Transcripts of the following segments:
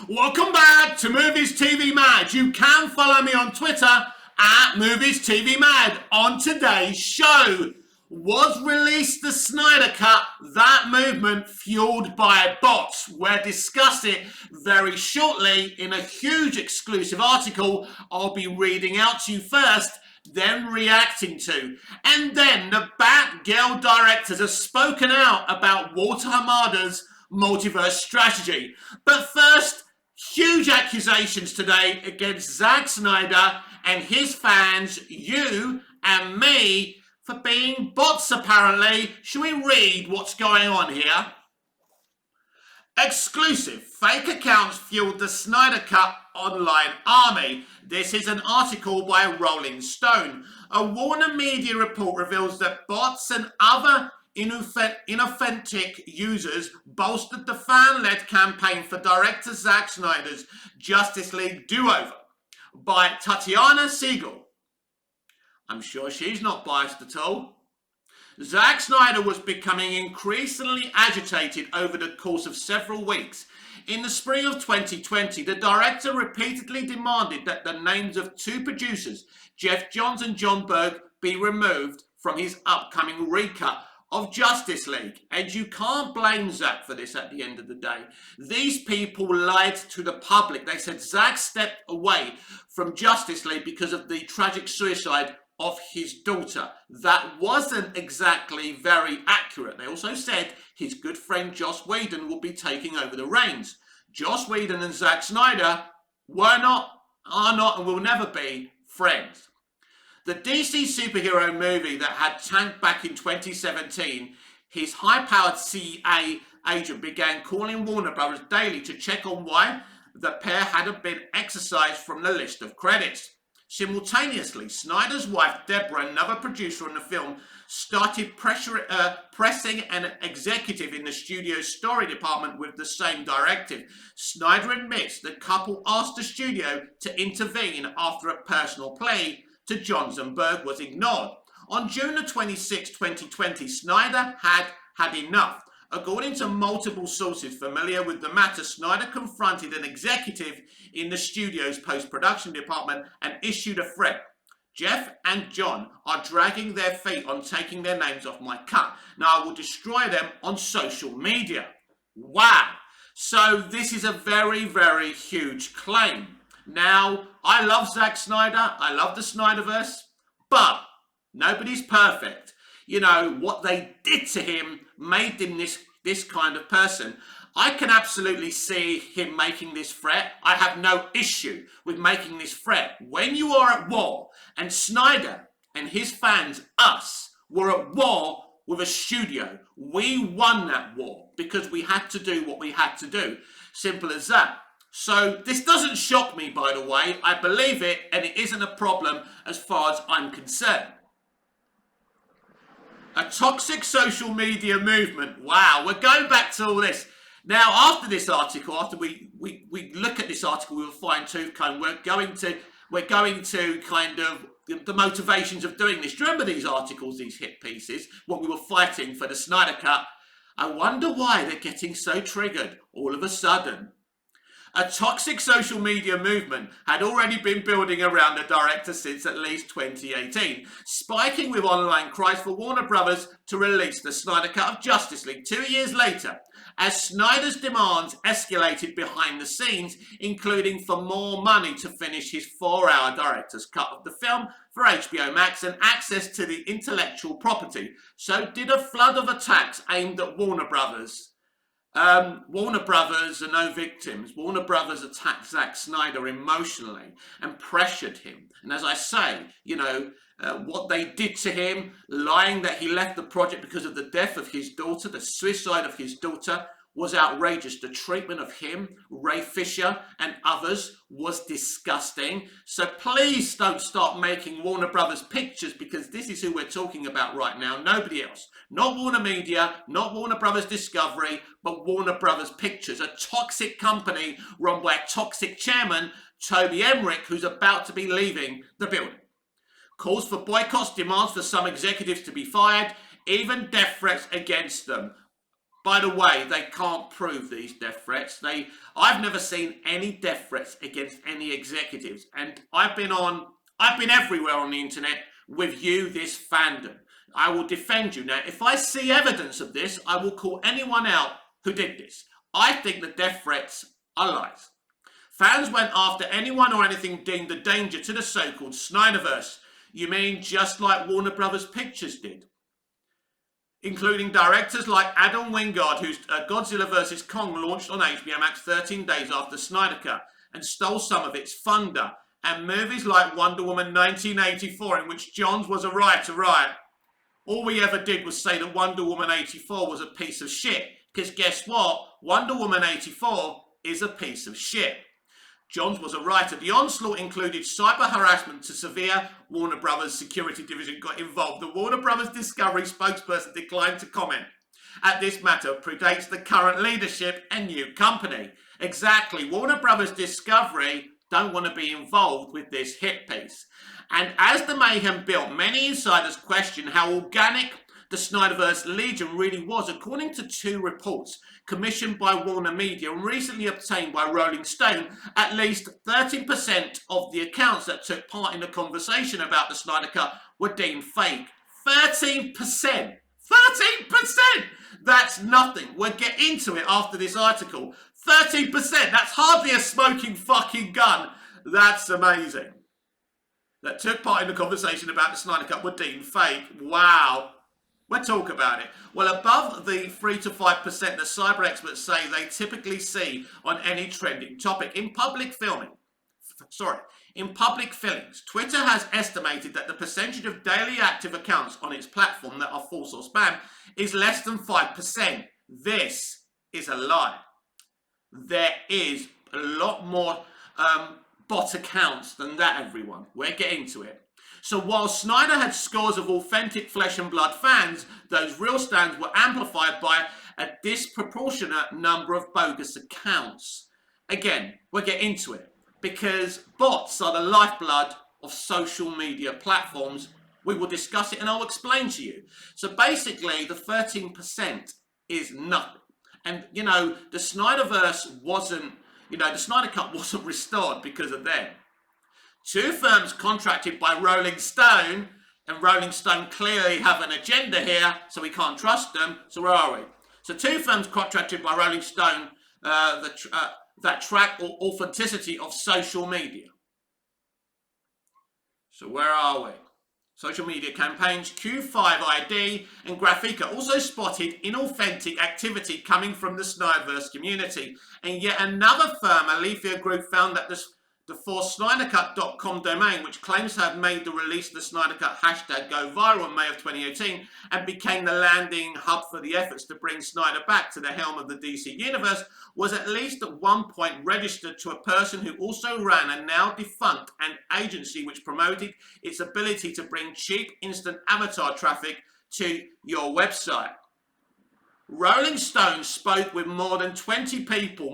Welcome back to Movies TV Mad. You can follow me on Twitter at Movies TV Mad. On today's show, was released the Snyder Cut, that movement fueled by bots? We'll discuss it very shortly in a huge exclusive article I'll be reading out to you first, then reacting to. And then the Batgirl directors have spoken out about Walter Hamada's multiverse strategy. But first, huge accusations today against Zack Snyder and his fans, you and me, for being bots apparently. Should we read what's going on here? Exclusive. Fake accounts fueled the Snyder Cut online army. This is an article by Rolling Stone. A Warner Media report reveals that bots and other inauthentic users bolstered the fan-led campaign for director Zack Snyder's Justice League do-over by Tatiana Siegel. I'm sure she's not biased at all. Zack Snyder was becoming increasingly agitated over the course of several weeks. In the spring of 2020, the director repeatedly demanded that the names of two producers, Jeff Johns and John Berg, be removed from his upcoming recut of Justice League. And you can't blame Zack for this at the end of the day. These people lied to the public. They said Zack stepped away from Justice League because of the tragic suicide of his daughter. That wasn't exactly very accurate. They also said his good friend Joss Whedon will be taking over the reins. Joss Whedon and Zack Snyder are not, and will never be friends. The DC superhero movie that had tanked back in 2017, his high-powered CIA agent began calling Warner Brothers daily to check on why the pair hadn't been excised from the list of credits. Simultaneously, Snyder's wife, Deborah, another producer on the film, started pressing an executive in the studio's story department with the same directive. Snyder admits the couple asked the studio to intervene after a personal plea to Johns and Berg was ignored. On June the 26, 2020, Snyder had enough. According to multiple sources familiar with the matter, Snyder confronted an executive in the studio's post-production department and issued a threat. Jeff and John are dragging their feet on taking their names off my cut. Now I will destroy them on social media. Wow. So this is a very, very huge claim. Now, I love Zack Snyder. I love the Snyderverse. But nobody's perfect. You know, what they did to him made him this kind of person. I can absolutely see him making this threat. I have no issue with making this threat. When you are at war, and Snyder and his fans, us, were at war with a studio, we won that war because we had to do what we had to do. Simple as that. So this doesn't shock me, by the way. I believe it, and it isn't a problem as far as I'm concerned. A toxic social media movement. Wow, we're going back to all this. Now, after this article, after we look at this article with a fine-tooth comb, we're going to kind of the motivations of doing this. Do you remember these articles, these hit pieces, when we were fighting for the Snyder Cut? I wonder why they're getting so triggered all of a sudden. A toxic social media movement had already been building around the director since at least 2018, spiking with online cries for Warner Brothers to release the Snyder Cut of Justice League 2 years later, as Snyder's demands escalated behind the scenes, including for more money to finish his 4-hour director's cut of the film for HBO Max and access to the intellectual property. So did a flood of attacks aimed at Warner Brothers. Warner Brothers are no victims. Warner Brothers attacked Zack Snyder emotionally and pressured him. And as I say, you know, what they did to him, lying that he left the project because of the death of his daughter, the suicide of his daughter, was outrageous. The treatment of him, Ray Fisher, and others was disgusting. So please don't start making Warner Brothers pictures, because this is who we're talking about right now. Nobody else. Not Warner Media, not Warner Brothers Discovery, but Warner Brothers Pictures, a toxic company run by a toxic chairman, Toby Emmerich, who's about to be leaving the building. Calls for boycotts, demands for some executives to be fired, even death threats against them. By the way, they can't prove these death threats. I've never seen any death threats against any executives, and I've been everywhere on the internet with you, this fandom. I will defend you. Now, if I see evidence of this, I will call anyone out who did this. I think the death threats are lies. Fans went after anyone or anything deemed a danger to the so-called Snyderverse. You mean just like Warner Brothers Pictures did? Including directors like Adam Wingard, whose Godzilla vs. Kong launched on HBO Max 13 days after Snyder Cut and stole some of its thunder, and movies like Wonder Woman 1984, in which Johns was a writer, right? All we ever did was say that Wonder Woman 84 was a piece of shit, because guess what? Wonder Woman 84 is a piece of shit. Johns was a writer. The onslaught included cyber harassment to severe. Warner Brothers security division got involved. The Warner Brothers Discovery spokesperson declined to comment. At this matter predates the current leadership and new company. Exactly. Warner Brothers Discovery don't want to be involved with this hit piece. And as the mayhem built, many insiders question how organic the Snyderverse Legion really was, according to two reports commissioned by Warner Media and recently obtained by Rolling Stone. At least 13% of the accounts that took part in the conversation about the Snyder Cut were deemed fake. 13%! 13%! That's nothing. We'll get into it after this article. 13%! That's hardly a smoking fucking gun. That's amazing. That took part in the conversation about the Snyder Cut were deemed fake. Wow. We'll talk about it. Well, above the 3 to 5% that cyber experts say they typically see on any trending topic. In public fillings, Twitter has estimated that the percentage of daily active accounts on its platform that are false or spam is less than 5%. This is a lie. There is a lot more bot accounts than that, everyone. We'll get into it. So while Snyder had scores of authentic flesh and blood fans, those real stands were amplified by a disproportionate number of bogus accounts. Again, we'll get into it, because bots are the lifeblood of social media platforms. We will discuss it and I'll explain to you. So basically, the 13% is nothing. And, you know, the Snyderverse wasn't, the Snyder Cut wasn't restored because of them. Two firms contracted by Rolling Stone, and Rolling Stone clearly have an agenda here, so we can't trust them. So where are we? So two firms contracted by Rolling Stone that track authenticity of social media. So where are we? Social media campaigns, Q5ID and Graphica also spotted inauthentic activity coming from the Snyderverse community. And yet another firm, Alethea Group, found that the for snydercut.com domain, which claims to have made the release of the Snyder Cut hashtag go viral in May of 2018 and became the landing hub for the efforts to bring Snyder back to the helm of the DC universe, was at least at one point registered to a person who also ran a now defunct an agency which promoted its ability to bring cheap instant avatar traffic to your website. Rolling Stone spoke with more than 20 people,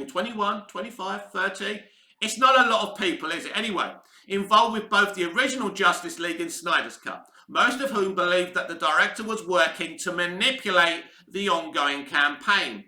21, 25, 30. It's not a lot of people, is it? Anyway, involved with both the original Justice League and Snyder's Cut, most of whom believed that the director was working to manipulate the ongoing campaign.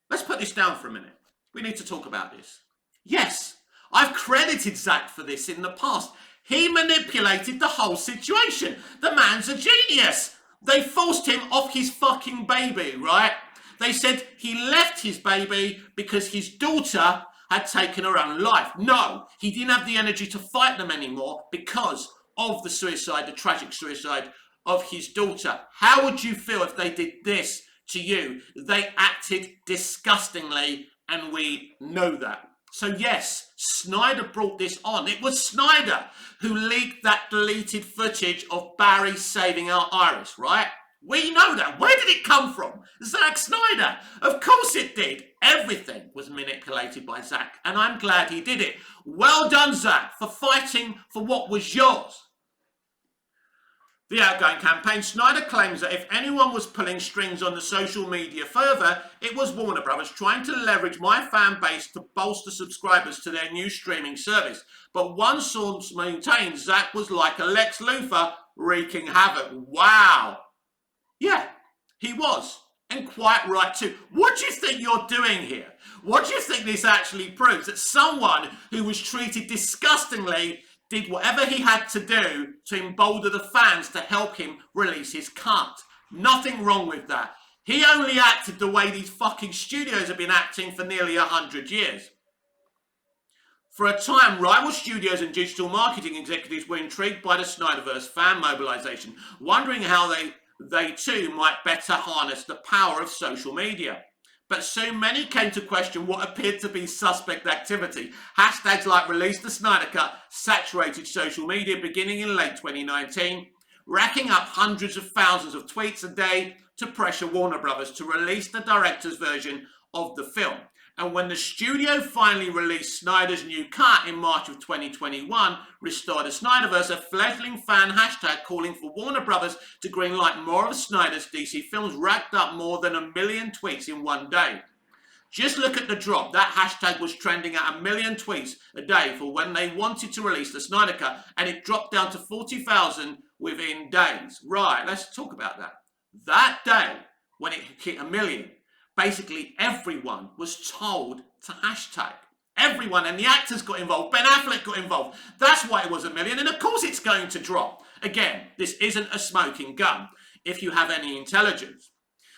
Let's put this down for a minute. We need to talk about this. Yes, I've credited Zack for this in the past. He manipulated the whole situation. The man's a genius. They forced him off his fucking baby, right? They said he left his baby because his daughter had taken her own life. No, he didn't have the energy to fight them anymore because of the suicide, the tragic suicide of his daughter. How would you feel if they did this to you? They acted disgustingly, and we know that. So yes, Snyder brought this on. It was Snyder who leaked that deleted footage of Barry saving our Iris, right? We know that. Where did it come from? Zack Snyder. Of course it did. Everything was manipulated by Zack, and I'm glad he did it. Well done, Zack, for fighting for what was yours. The outgoing campaign, Snyder claims that if anyone was pulling strings on the social media further, it was Warner Brothers trying to leverage my fan base to bolster subscribers to their new streaming service. But one source maintains Zack was like a Lex Luthor wreaking havoc. Wow. Yeah, he was. And quite right too. What do you think you're doing here? What do you think this actually proves? That someone who was treated disgustingly did whatever he had to do to embolden the fans to help him release his cut. Nothing wrong with that. He only acted the way these fucking studios have been acting for nearly 100 years. For a time, rival studios and digital marketing executives were intrigued by the Snyderverse fan mobilization, wondering how they too might better harness the power of social media. But soon many came to question what appeared to be suspect activity. Hashtags like Release the Snyder Cut saturated social media beginning in late 2019, racking up hundreds of thousands of tweets a day to pressure Warner Brothers to release the director's version of the film. And when the studio finally released Snyder's new cut in March of 2021, Restore the Snyderverse, a fledgling fan hashtag calling for Warner Brothers to greenlight more of Snyder's DC films, racked up more than 1 million tweets in one day. Just look at the drop. That hashtag was trending at 1 million tweets a day for when they wanted to release the Snyder Cut, and it dropped down to 40,000 within days. Right, let's talk about that. That day, when it hit 1 million, basically everyone was told to hashtag. Everyone, and the actors got involved. Ben Affleck got involved. That's why it was 1 million, and of course it's going to drop. Again, this isn't a smoking gun, if you have any intelligence.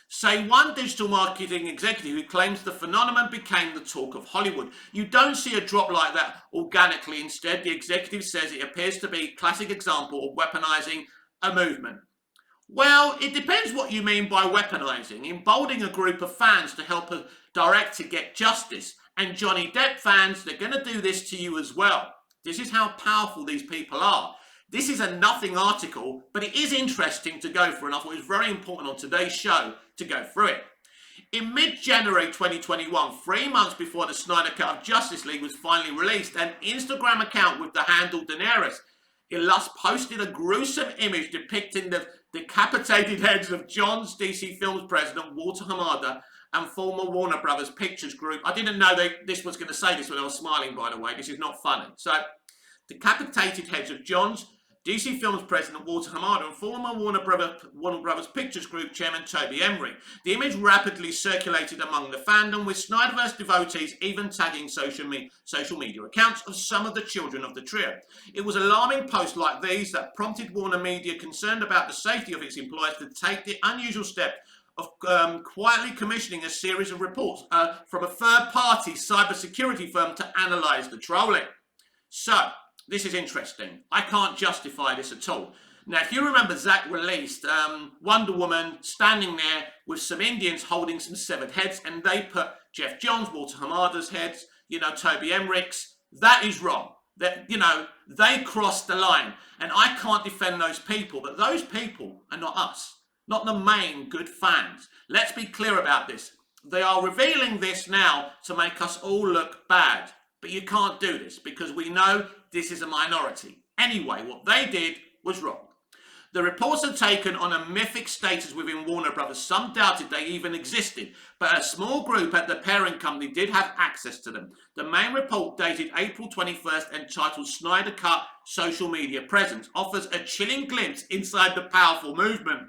Say one digital marketing executive who claims the phenomenon became the talk of Hollywood. You don't see a drop like that organically. Instead, the executive says it appears to be a classic example of weaponizing a movement. Well, it depends what you mean by weaponizing. Emboldening a group of fans to help a director get justice. And Johnny Depp fans, they're going to do this to you as well. This is how powerful these people are. This is a nothing article, but it is interesting to go through, and I thought it was very important on today's show to go through it. In mid-January 2021, 3 months before the Snyder Cut of Justice League was finally released, an Instagram account with the handle Daenerys Illustrated posted a gruesome image depicting the decapitated heads of John's DC Films president Walter Hamada and former Warner Brothers Pictures Group. I didn't know this was going to say this when I was smiling, by the way. This is not funny. So, decapitated heads of John's DC Films president Walter Hamada and former Warner Brothers Pictures Group chairman Toby Emmerich. The image rapidly circulated among the fandom, with Snyderverse devotees even tagging social media accounts of some of the children of the trio. It was alarming posts like these that prompted Warner Media, concerned about the safety of its employees, to take the unusual step of quietly commissioning a series of reports from a third-party cybersecurity firm to analyse the trolling. So, this is interesting. I can't justify this at all. Now, if you remember, Zack released Wonder Woman standing there with some Indians holding some severed heads, and they put Jeff Johns, Walter Hamada's heads, Toby Emmerich's. That is wrong. That, they crossed the line, and I can't defend those people, but those people are not us, not the main good fans. Let's be clear about this. They are revealing this now to make us all look bad, but you can't do this because we know this is a minority. Anyway, what they did was wrong. The reports are taken on a mythic status within Warner Brothers. Some doubted they even existed, but a small group at the parent company did have access to them. The main report, dated April 21st, entitled Snyder Cut Social Media Presence, offers a chilling glimpse inside the powerful movement.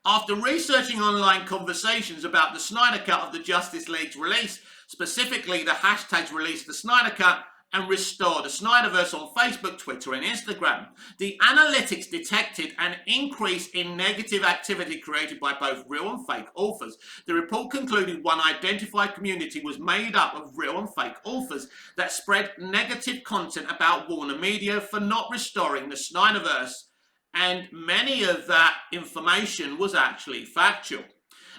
After researching online conversations about the Snyder Cut of the Justice League's release, specifically the hashtags Release the Snyder Cut and Restore the Snyderverse on Facebook, Twitter and Instagram, the analytics detected an increase in negative activity created by both real and fake authors. The report concluded one identified community was made up of real and fake authors that spread negative content about Warner Media for not restoring the Snyderverse, and many of that information was actually factual.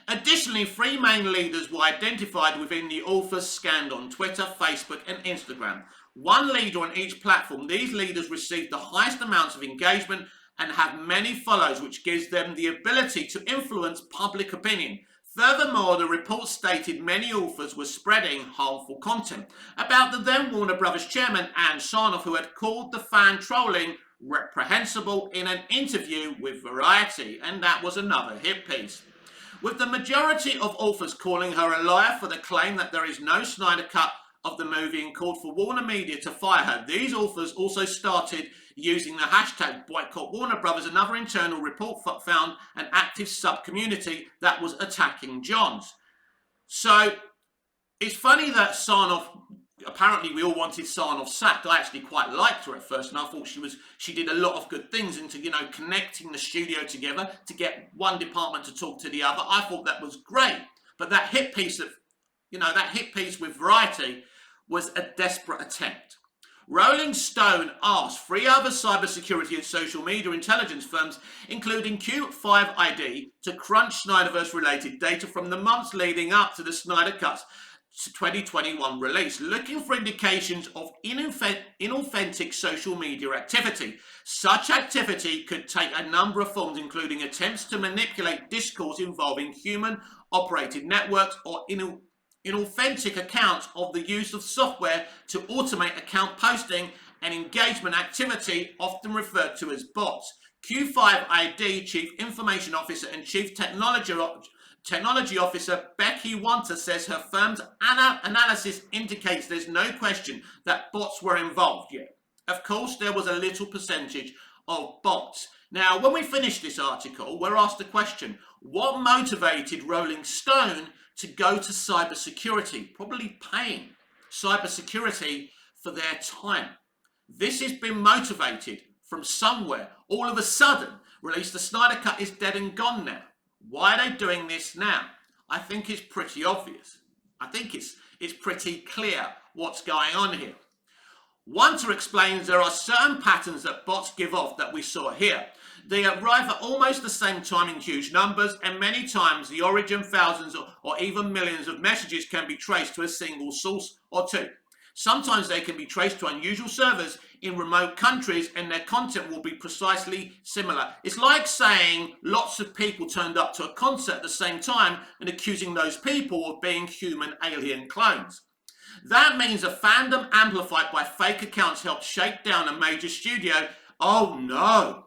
Additionally, 3 main leaders were identified within the authors scanned on Twitter, Facebook and Instagram. 1 leader on each platform. These leaders received the highest amounts of engagement and have many followers, which gives them the ability to influence public opinion. Furthermore, the report stated many authors were spreading harmful content about the then Warner Brothers chairman, Ann Sarnoff, who had called the fan trolling reprehensible in an interview with Variety, and that was another hit piece. With the majority of authors calling her a liar for the claim that there is no Snyder Cut of the movie and called for Warner Media to fire her. These authors also started using the hashtag boycott Warner Brothers. Another internal report found an active sub-community that was attacking Johns. So it's funny that Sarnoff, apparently we all wanted Sarnoff sacked. I actually quite liked her at first, and I thought she did a lot of good things into, connecting the studio together to get one department to talk to the other. I thought that was great. But that hit piece with Variety was a desperate attempt. Rolling Stone asked 3 other cybersecurity and social media intelligence firms, including Q5ID, to crunch Snyderverse-related data from the months leading up to the Snyder Cut's 2021 release, looking for indications of inauthentic social media activity. Such activity could take a number of forms, including attempts to manipulate discourse involving human-operated networks or inauthentic accounts of the use of software to automate account posting and engagement activity, often referred to as bots. Q5ID Chief Information Officer and Chief Technology Officer Becky Wanter says her firm's analysis indicates there's no question that bots were involved yet. Of course, there was a little percentage of bots. Now, when we finish this article, we're asked the question, what motivated Rolling Stone to go to cybersecurity, probably paying cybersecurity for their time? This has been motivated from somewhere. All of a sudden, release the Snyder Cut is dead and gone now. Why are they doing this now? I think it's pretty obvious. I think it's pretty clear what's going on here. Wanter explains there are certain patterns that bots give off that we saw here. They arrive at almost the same time in huge numbers, and many times the origin, thousands or even millions of messages can be traced to a single source or two. Sometimes they can be traced to unusual servers in remote countries, and their content will be precisely similar. It's like saying lots of people turned up to a concert at the same time and accusing those people of being human alien clones. That means a fandom amplified by fake accounts helped shake down a major studio. Oh no!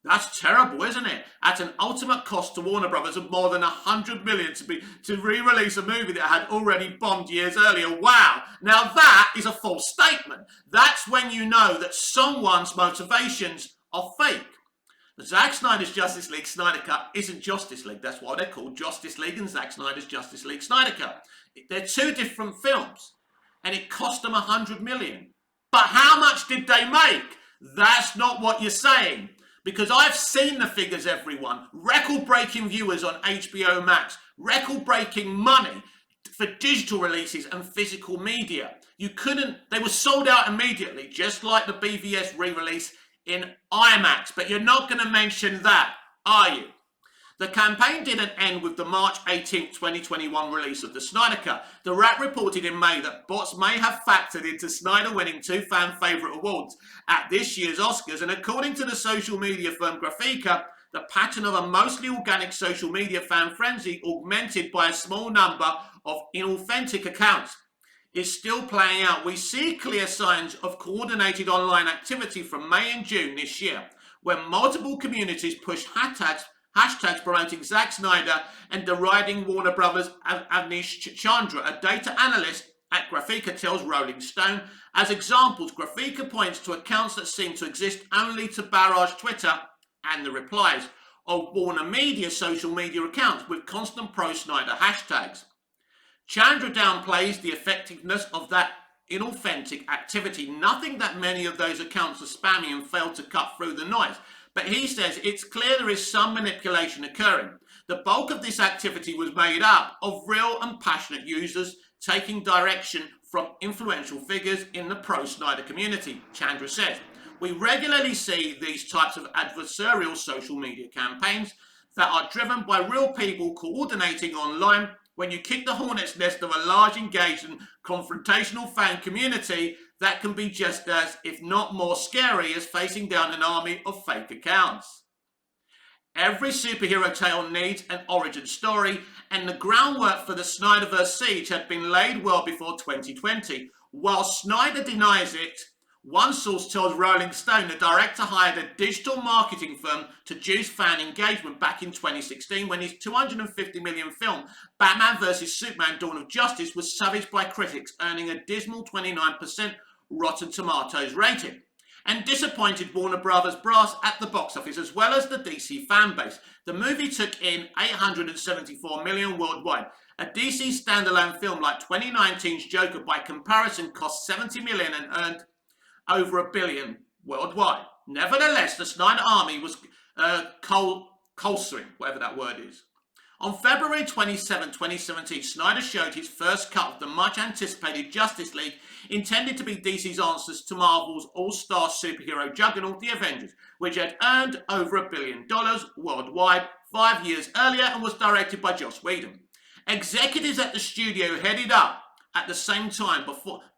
That's terrible, isn't it? At an ultimate cost to Warner Brothers of more than $100 million to re-release a movie that had already bombed years earlier. Wow. Now that is a false statement. That's when you know that someone's motivations are fake. Zack Snyder's Justice League Snyder Cut isn't Justice League. That's why they're called Justice League and Zack Snyder's Justice League Snyder Cut. They're two different films, and it cost them $100 million. But how much did they make? That's not what you're saying. Because I've seen the figures, everyone. Record-breaking viewers on HBO Max. Record-breaking money for digital releases and physical media. They were sold out immediately, just like the BVS re-release in IMAX. But you're not going to mention that, are you? The campaign didn't end with the March 18, 2021 release of the Snyder Cut. The Wrap reported in May that bots may have factored into Snyder winning 2 fan favourite awards at this year's Oscars, and according to the social media firm Graphica, the pattern of a mostly organic social media fan frenzy augmented by a small number of inauthentic accounts is still playing out. We see clear signs of coordinated online activity from May and June this year, when multiple communities push hashtags promoting Zack Snyder and deriding Warner Brothers. Avnish Chandra, a data analyst at Graphica, tells Rolling Stone. As examples, Graphica points to accounts that seem to exist only to barrage Twitter and the replies of Warner Media social media accounts with constant pro-Snyder hashtags. Chandra downplays the effectiveness of that inauthentic activity. Nothing that many of those accounts are spammy and fail to cut through the noise. But he says it's clear there is some manipulation occurring. The bulk of this activity was made up of real and passionate users taking direction from influential figures in the pro-Snyder community, Chandra says. We regularly see these types of adversarial social media campaigns that are driven by real people coordinating online. When you kick the hornet's nest of a large, engaged and confrontational fan community, that can be just as, if not more scary, as facing down an army of fake accounts. Every superhero tale needs an origin story, and the groundwork for the Snyderverse siege had been laid well before 2020. While Snyder denies it, One source tells Rolling Stone the director hired a digital marketing firm to juice fan engagement back in 2016 when his $250 million film Batman vs Superman Dawn of Justice was savaged by critics, earning a dismal 29% Rotten Tomatoes rating, and disappointed Warner Brothers brass at the box office as well as the DC fan base. The movie took in $874 million worldwide. A DC standalone film like 2019's Joker, by comparison, cost $70 million and earned over $1 billion worldwide. Nevertheless, the Snyder Army was colstering, whatever that word is. On February 27, 2017, Snyder showed his first cut of the much-anticipated Justice League, intended to be DC's answers to Marvel's all-star superhero juggernaut, the Avengers, which had earned over $1 billion worldwide 5 years earlier and was directed by Joss Whedon. Executives at the studio, headed up at the same time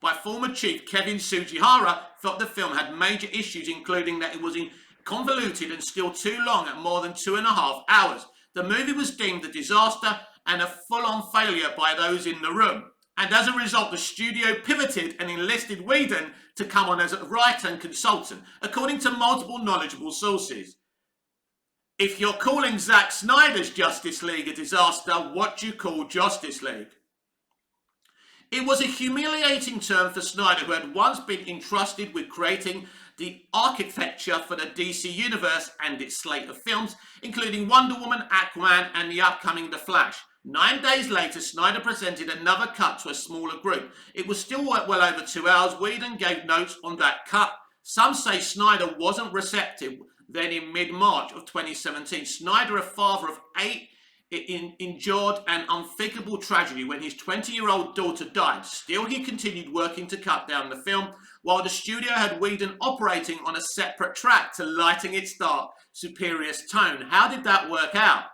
by former chief Kevin Tsujihara, felt the film had major issues, including that it was convoluted and still too long at more than 2.5 hours. The movie was deemed a disaster and a full-on failure by those in the room. And as a result, the studio pivoted and enlisted Whedon to come on as a writer and consultant, according to multiple knowledgeable sources. If you're calling Zack Snyder's Justice League a disaster, what do you call Justice League? It was a humiliating turn for Snyder, who had once been entrusted with creating the architecture for the DC Universe and its slate of films, including Wonder Woman, Aquaman, and the upcoming The Flash. 9 days later, Snyder presented another cut to a smaller group. It was still well over 2 hours. Whedon gave notes on that cut. Some say Snyder wasn't receptive. Then in mid-March of 2017, Snyder, a father of 8, endured an unthinkable tragedy when his 20-year-old daughter died. Still, he continued working to cut down the film, while the studio had Whedon operating on a separate track to lighten its dark, superior tone. How did that work out?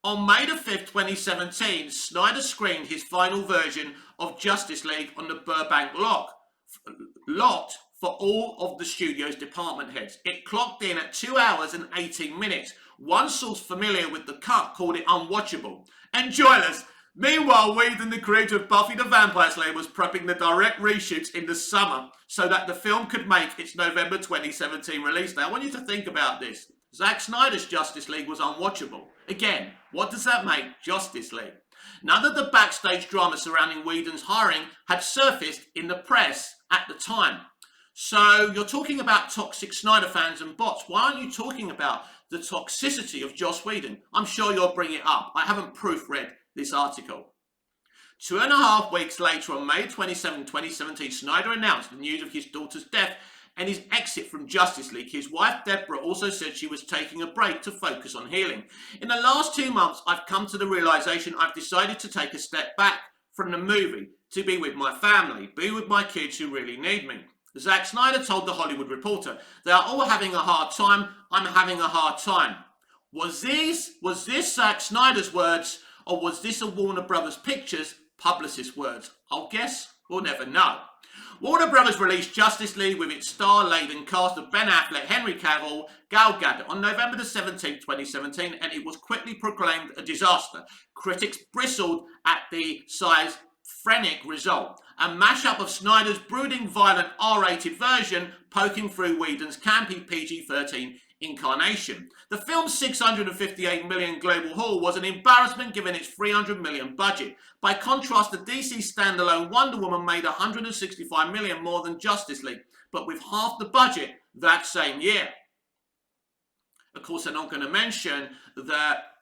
On May the 5th, 2017, Snyder screened his final version of Justice League on the Burbank lot for all of the studio's department heads. It clocked in at 2 hours and 18 minutes. One source familiar with the cut called it unwatchable and joyless. Meanwhile, Whedon, the creator of Buffy the Vampire Slayer, was prepping the direct reshoots in the summer so that the film could make its November 2017 release date. I want you to think about this. Zack Snyder's Justice League was unwatchable. Again, what does that make Justice League? None of the backstage drama surrounding Whedon's hiring had surfaced in the press at the time. So you're talking about toxic Snyder fans and bots. Why aren't you talking about the toxicity of Joss Whedon? I'm sure you'll bring it up. I haven't proofread this article. 2.5 weeks later, on May 27, 2017, Snyder announced the news of his daughter's death and his exit from Justice League. His wife, Deborah, also said she was taking a break to focus on healing. In the last 2 months, I've come to the realization I've decided to take a step back from the movie to be with my family, be with my kids who really need me. Zack Snyder told The Hollywood Reporter, "They are all having a hard time. I'm having a hard time." Was this Zack Snyder's words, or was this a Warner Brothers Pictures publicist's words? I'll guess we'll never know. Warner Brothers released Justice League with its star-laden cast of Ben Affleck, Henry Cavill, Gal Gadot on November the 17th, 2017, and it was quickly proclaimed a disaster. Critics bristled at the schizophrenic result, a mashup of Snyder's brooding, violent R-rated version poking through Whedon's campy PG-13 incarnation. The film's $658 million global haul was an embarrassment given its $300 million budget. By contrast, the DC standalone Wonder Woman made $165 million more than Justice League, but with half the budget that same year. Of course, they're not going to mention that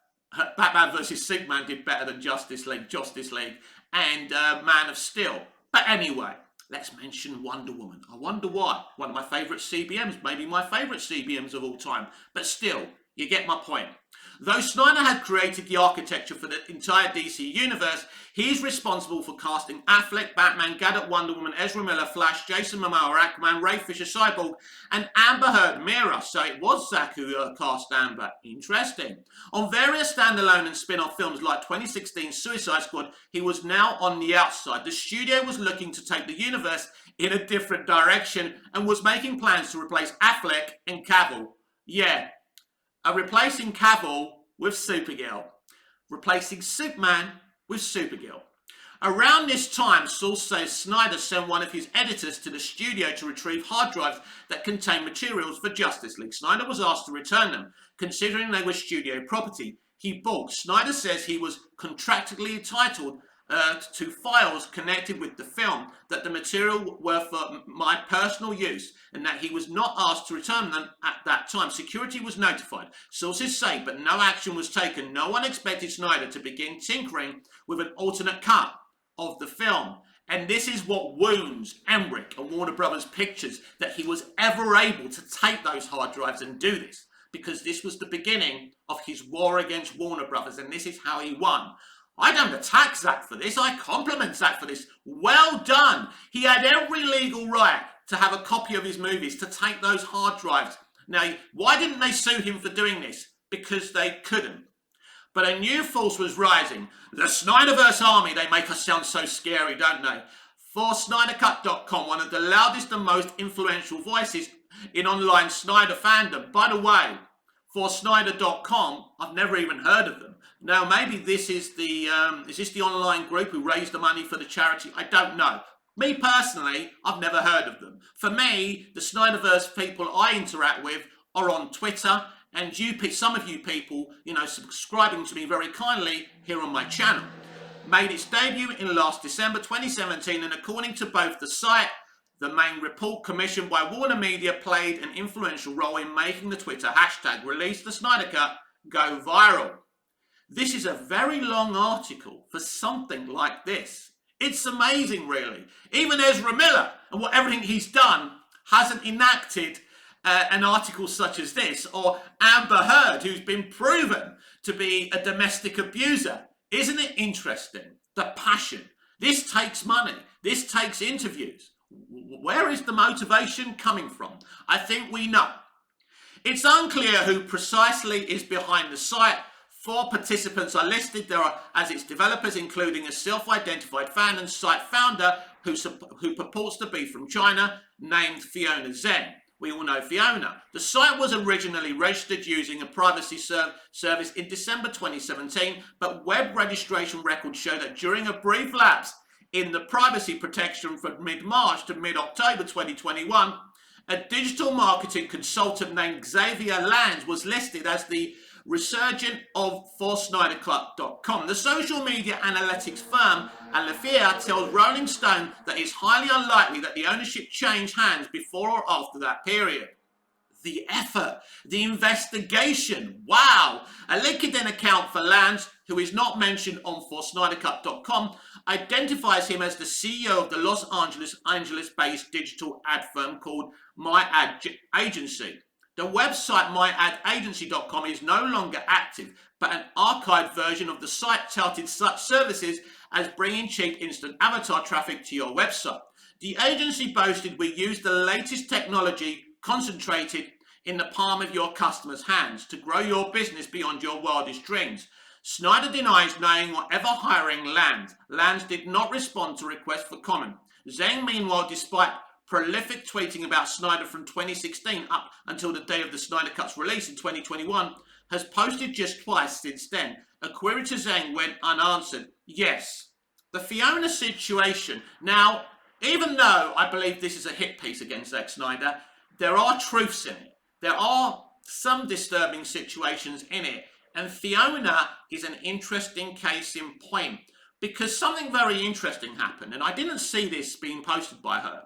Batman vs Superman did better than Justice League, and Man of Steel. But anyway, let's mention Wonder Woman. I wonder why. One of my favourite CBMs, maybe my favourite CBMs of all time. But still, you get my point. Though Snyder had created the architecture for the entire DC universe, he's responsible for casting Affleck, Batman, Gadot, Wonder Woman, Ezra Miller, Flash, Jason Momoa, Aquaman, Ray Fisher, Cyborg, and Amber Heard, Mira. So it was Zack who cast Amber. Interesting. On various standalone and spin-off films like 2016 Suicide Squad, he was now on the outside. The studio was looking to take the universe in a different direction and was making plans to replace Affleck and Cavill. Yeah. Replacing Cavill with Supergirl. Replacing Superman with Supergirl. Around this time, source says Snyder sent one of his editors to the studio to retrieve hard drives that contained materials for Justice League. Snyder was asked to return them, considering they were studio property. He balked. Snyder says he was contractually entitled to files connected with the film, that the material were for my personal use, and that he was not asked to return them at that time. Security was notified, sources say, but no action was taken. No one expected Snyder to begin tinkering with an alternate cut of the film. And this is what wounds Emmerich and Warner Brothers Pictures, that he was ever able to take those hard drives and do this, because this was the beginning of his war against Warner Brothers, and this is how he won. I don't attack Zack for this, I compliment Zack for this. Well done. He had every legal right to have a copy of his movies, to take those hard drives. Now, why didn't they sue him for doing this? Because they couldn't. But a new force was rising. The Snyderverse army, they make us sound so scary, don't they? For snydercut.com, one of the loudest and most influential voices in online Snyder fandom. By the way, for Snyder.com, I've never even heard of them. Now, maybe this is the online group who raised the money for the charity? I don't know. Me personally, I've never heard of them. For me, the Snyderverse people I interact with are on Twitter, and some of you people, subscribing to me very kindly here on my channel. Made its debut in last December 2017, and according to both the site, the main report commissioned by Warner Media played an influential role in making the Twitter hashtag Release the Snyder Cut go viral. This is a very long article for something like this. It's amazing, really. Even Ezra Miller and everything he's done hasn't enacted an article such as this, or Amber Heard, who's been proven to be a domestic abuser. Isn't it interesting? The passion. This takes money. This takes interviews. Where is the motivation coming from? I think we know. It's unclear who precisely is behind the site. 4 participants are listed. There are, as its developers, including a self-identified fan and site founder who purports to be from China, named Fiona Zheng. We all know Fiona. The site was originally registered using a privacy service in December 2017, but web registration records show that during a brief lapse in the privacy protection from mid-March to mid-October 2021, a digital marketing consultant named Xavier Lands was listed as the resurgent of snydercut.com. The social media analytics firm Alafia tells Rolling Stone that it's highly unlikely that the ownership changed hands before or after that period. The effort, the investigation, wow! A LinkedIn account for Lands, who is not mentioned on snydercut.com, identifies him as the CEO of the Los Angeles-based digital ad firm called My Ad Agency. The website myadagency.com is no longer active, but an archived version of the site touted such services as bringing cheap instant avatar traffic to your website. The agency boasted, we use the latest technology concentrated in the palm of your customers' hands to grow your business beyond your wildest dreams. Snyder denies knowing or ever hiring Lands. Lands did not respond to requests for comment. Zheng, meanwhile, despite prolific tweeting about Snyder from 2016 up until the day of the Snyder Cut's release in 2021, has posted just twice since then. A query to Zheng went unanswered. Yes, the Fiona situation. Now, even though I believe this is a hit piece against Zack Snyder, there are truths in it. There are some disturbing situations in it. And Fiona is an interesting case in point, because something very interesting happened, and I didn't see this being posted by her.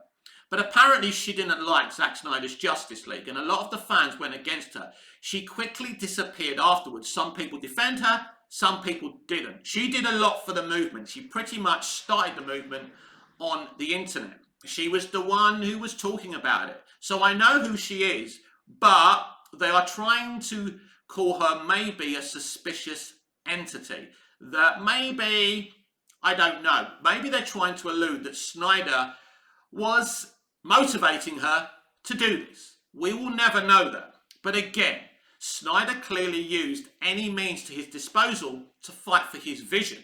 But apparently she didn't like Zack Snyder's Justice League, and a lot of the fans went against her. She quickly disappeared afterwards. Some people defend her, some people didn't. She did a lot for the movement. She pretty much started the movement on the internet. She was the one who was talking about it. So I know who she is, but they are trying to call her maybe a suspicious entity. That maybe, I don't know, maybe they're trying to allude that Snyder was motivating her to do this. We will never know that. But again, Snyder clearly used any means to his disposal to fight for his vision.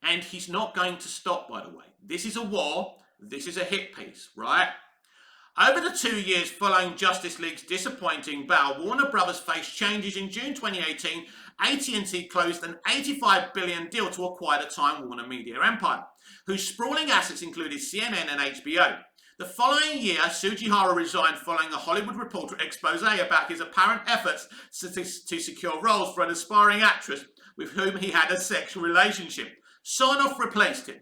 And he's not going to stop, by the way. This is a war. This is a hit piece, right? Over the 2 years following Justice League's disappointing bow, Warner Bros. Faced changes. In June 2018, AT&T closed an $85 billion deal to acquire the Time Warner Media empire, whose sprawling assets included CNN and HBO. The following year, Sugihara resigned following a Hollywood Reporter expose about his apparent efforts to secure roles for an aspiring actress with whom he had a sexual relationship. Sarnoff replaced him.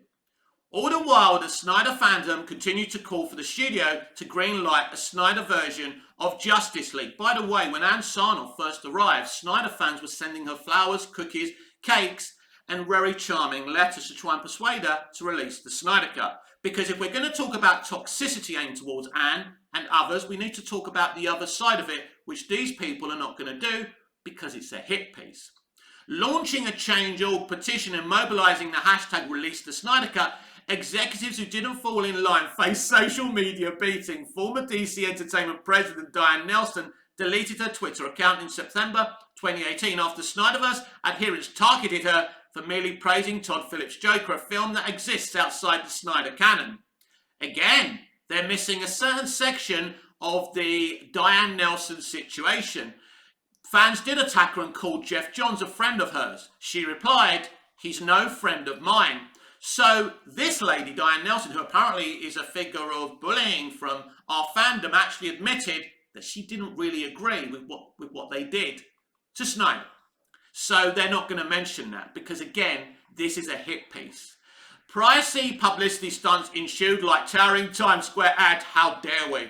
All the while, the Snyder fandom continued to call for the studio to greenlight a Snyder version of Justice League. By the way, when Ann Sarnoff first arrived, Snyder fans were sending her flowers, cookies, cakes, and very charming letters to try and persuade her to release the Snyder Cut. Because if we're going to talk about toxicity aimed towards Ann and others, we need to talk about the other side of it, which these people are not going to do because it's a hit piece. Launching a change.org petition and mobilising the hashtag Release the Snyder Cut, executives who didn't fall in line faced social media beating. Former DC Entertainment President Diane Nelson deleted her Twitter account in September 2018 after Snyderverse adherents targeted her for merely praising Todd Phillips' Joker, a film that exists outside the Snyder canon. Again, they're missing a certain section of the Diane Nelson situation. Fans did attack her and called Jeff Johns a friend of hers. She replied, "He's no friend of mine." So this lady, Diane Nelson, who apparently is a figure of bullying from our fandom, actually admitted that she didn't really agree with what they did to Snyder. So they're not going to mention that because, again, this is a hit piece. Pricey publicity stunts ensued like towering Times Square ad, "How dare we?",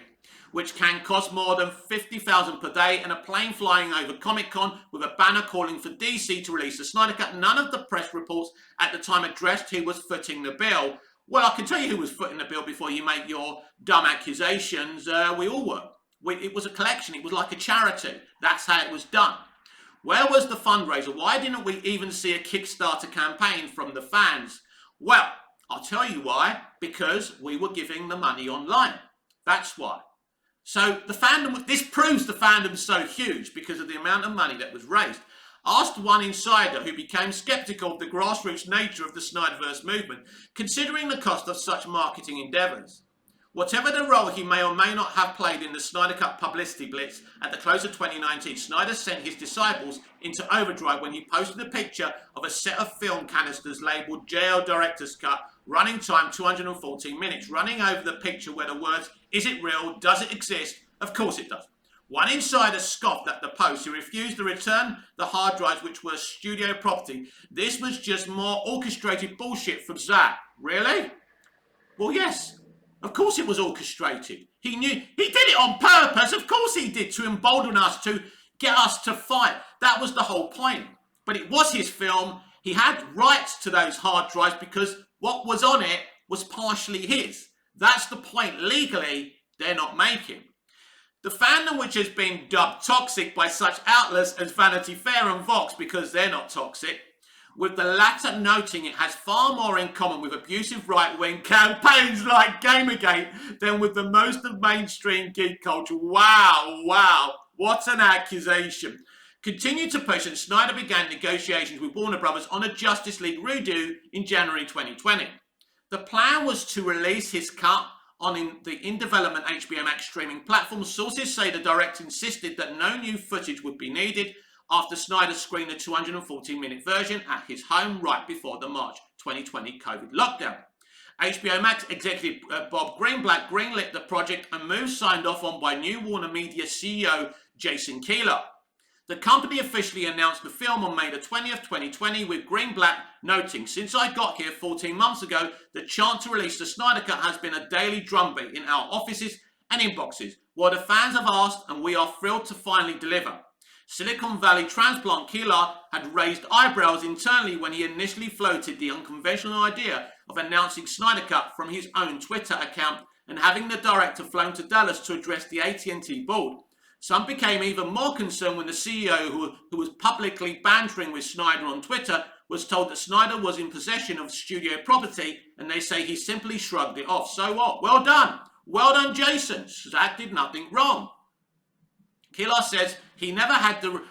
which can cost more than $50,000 per day, and a plane flying over Comic-Con with a banner calling for DC to release the Snyder Cut. None of the press reports at the time addressed who was footing the bill. Well, I can tell you who was footing the bill before you make your dumb accusations. We all were. It was a collection. It was like a charity. That's how it was done. Where was the fundraiser? Why didn't we even see a Kickstarter campaign from the fans? Well, I'll tell you why. Because we were giving the money online. That's why. So the fandom, this proves the fandom's so huge because of the amount of money that was raised. Asked one insider who became skeptical of the grassroots nature of the Snyderverse movement, considering the cost of such marketing endeavours. Whatever the role he may or may not have played in the Snyder Cut publicity blitz at the close of 2019, Snyder sent his disciples into overdrive when he posted a picture of a set of film canisters labelled JL Director's Cut, running time 214 minutes. Running over the picture were the words, "Is it real? Does it exist? Of course it does." One insider scoffed at the post. He refused to return the hard drives, which were studio property. This was just more orchestrated bullshit from Zack. Really? Well, yes. Of course it was orchestrated. He knew. He did it on purpose. Of course he did, to embolden us, to get us to fight. That was the whole point. But it was his film. He had rights to those hard drives because what was on it was partially his. That's the point legally they're not making. The fandom, which has been dubbed toxic by such outlets as Vanity Fair and Vox because they're not toxic, with the latter noting it has far more in common with abusive right-wing campaigns like Gamergate than with the most of mainstream geek culture. Wow, what an accusation. Continued to push, and Snyder began negotiations with Warner Bros. On a Justice League redo in January 2020. The plan was to release his cut on the in-development HBO Max streaming platform. Sources say the director insisted that no new footage would be needed after Snyder screened the 214-minute version at his home right before the March 2020 COVID lockdown. HBO Max executive Bob Greenblatt greenlit the project, and move signed off on by new Warner Media CEO Jason Keeler. The company officially announced the film on May the 20th, 2020, with Greenblatt noting, "Since I got here 14 months ago, the chant to release the Snyder Cut has been a daily drumbeat in our offices and inboxes. What the fans have asked, and we are thrilled to finally deliver." Silicon Valley transplant Keeler had raised eyebrows internally when he initially floated the unconventional idea of announcing Snyder Cut from his own Twitter account and having the director flown to Dallas to address the AT&T board. Some became even more concerned when the CEO, who was publicly bantering with Snyder on Twitter, was told that Snyder was in possession of studio property, and they say he simply shrugged it off. So what? Well done. Well done, Jason. Zack did nothing wrong. Keeler says he never had the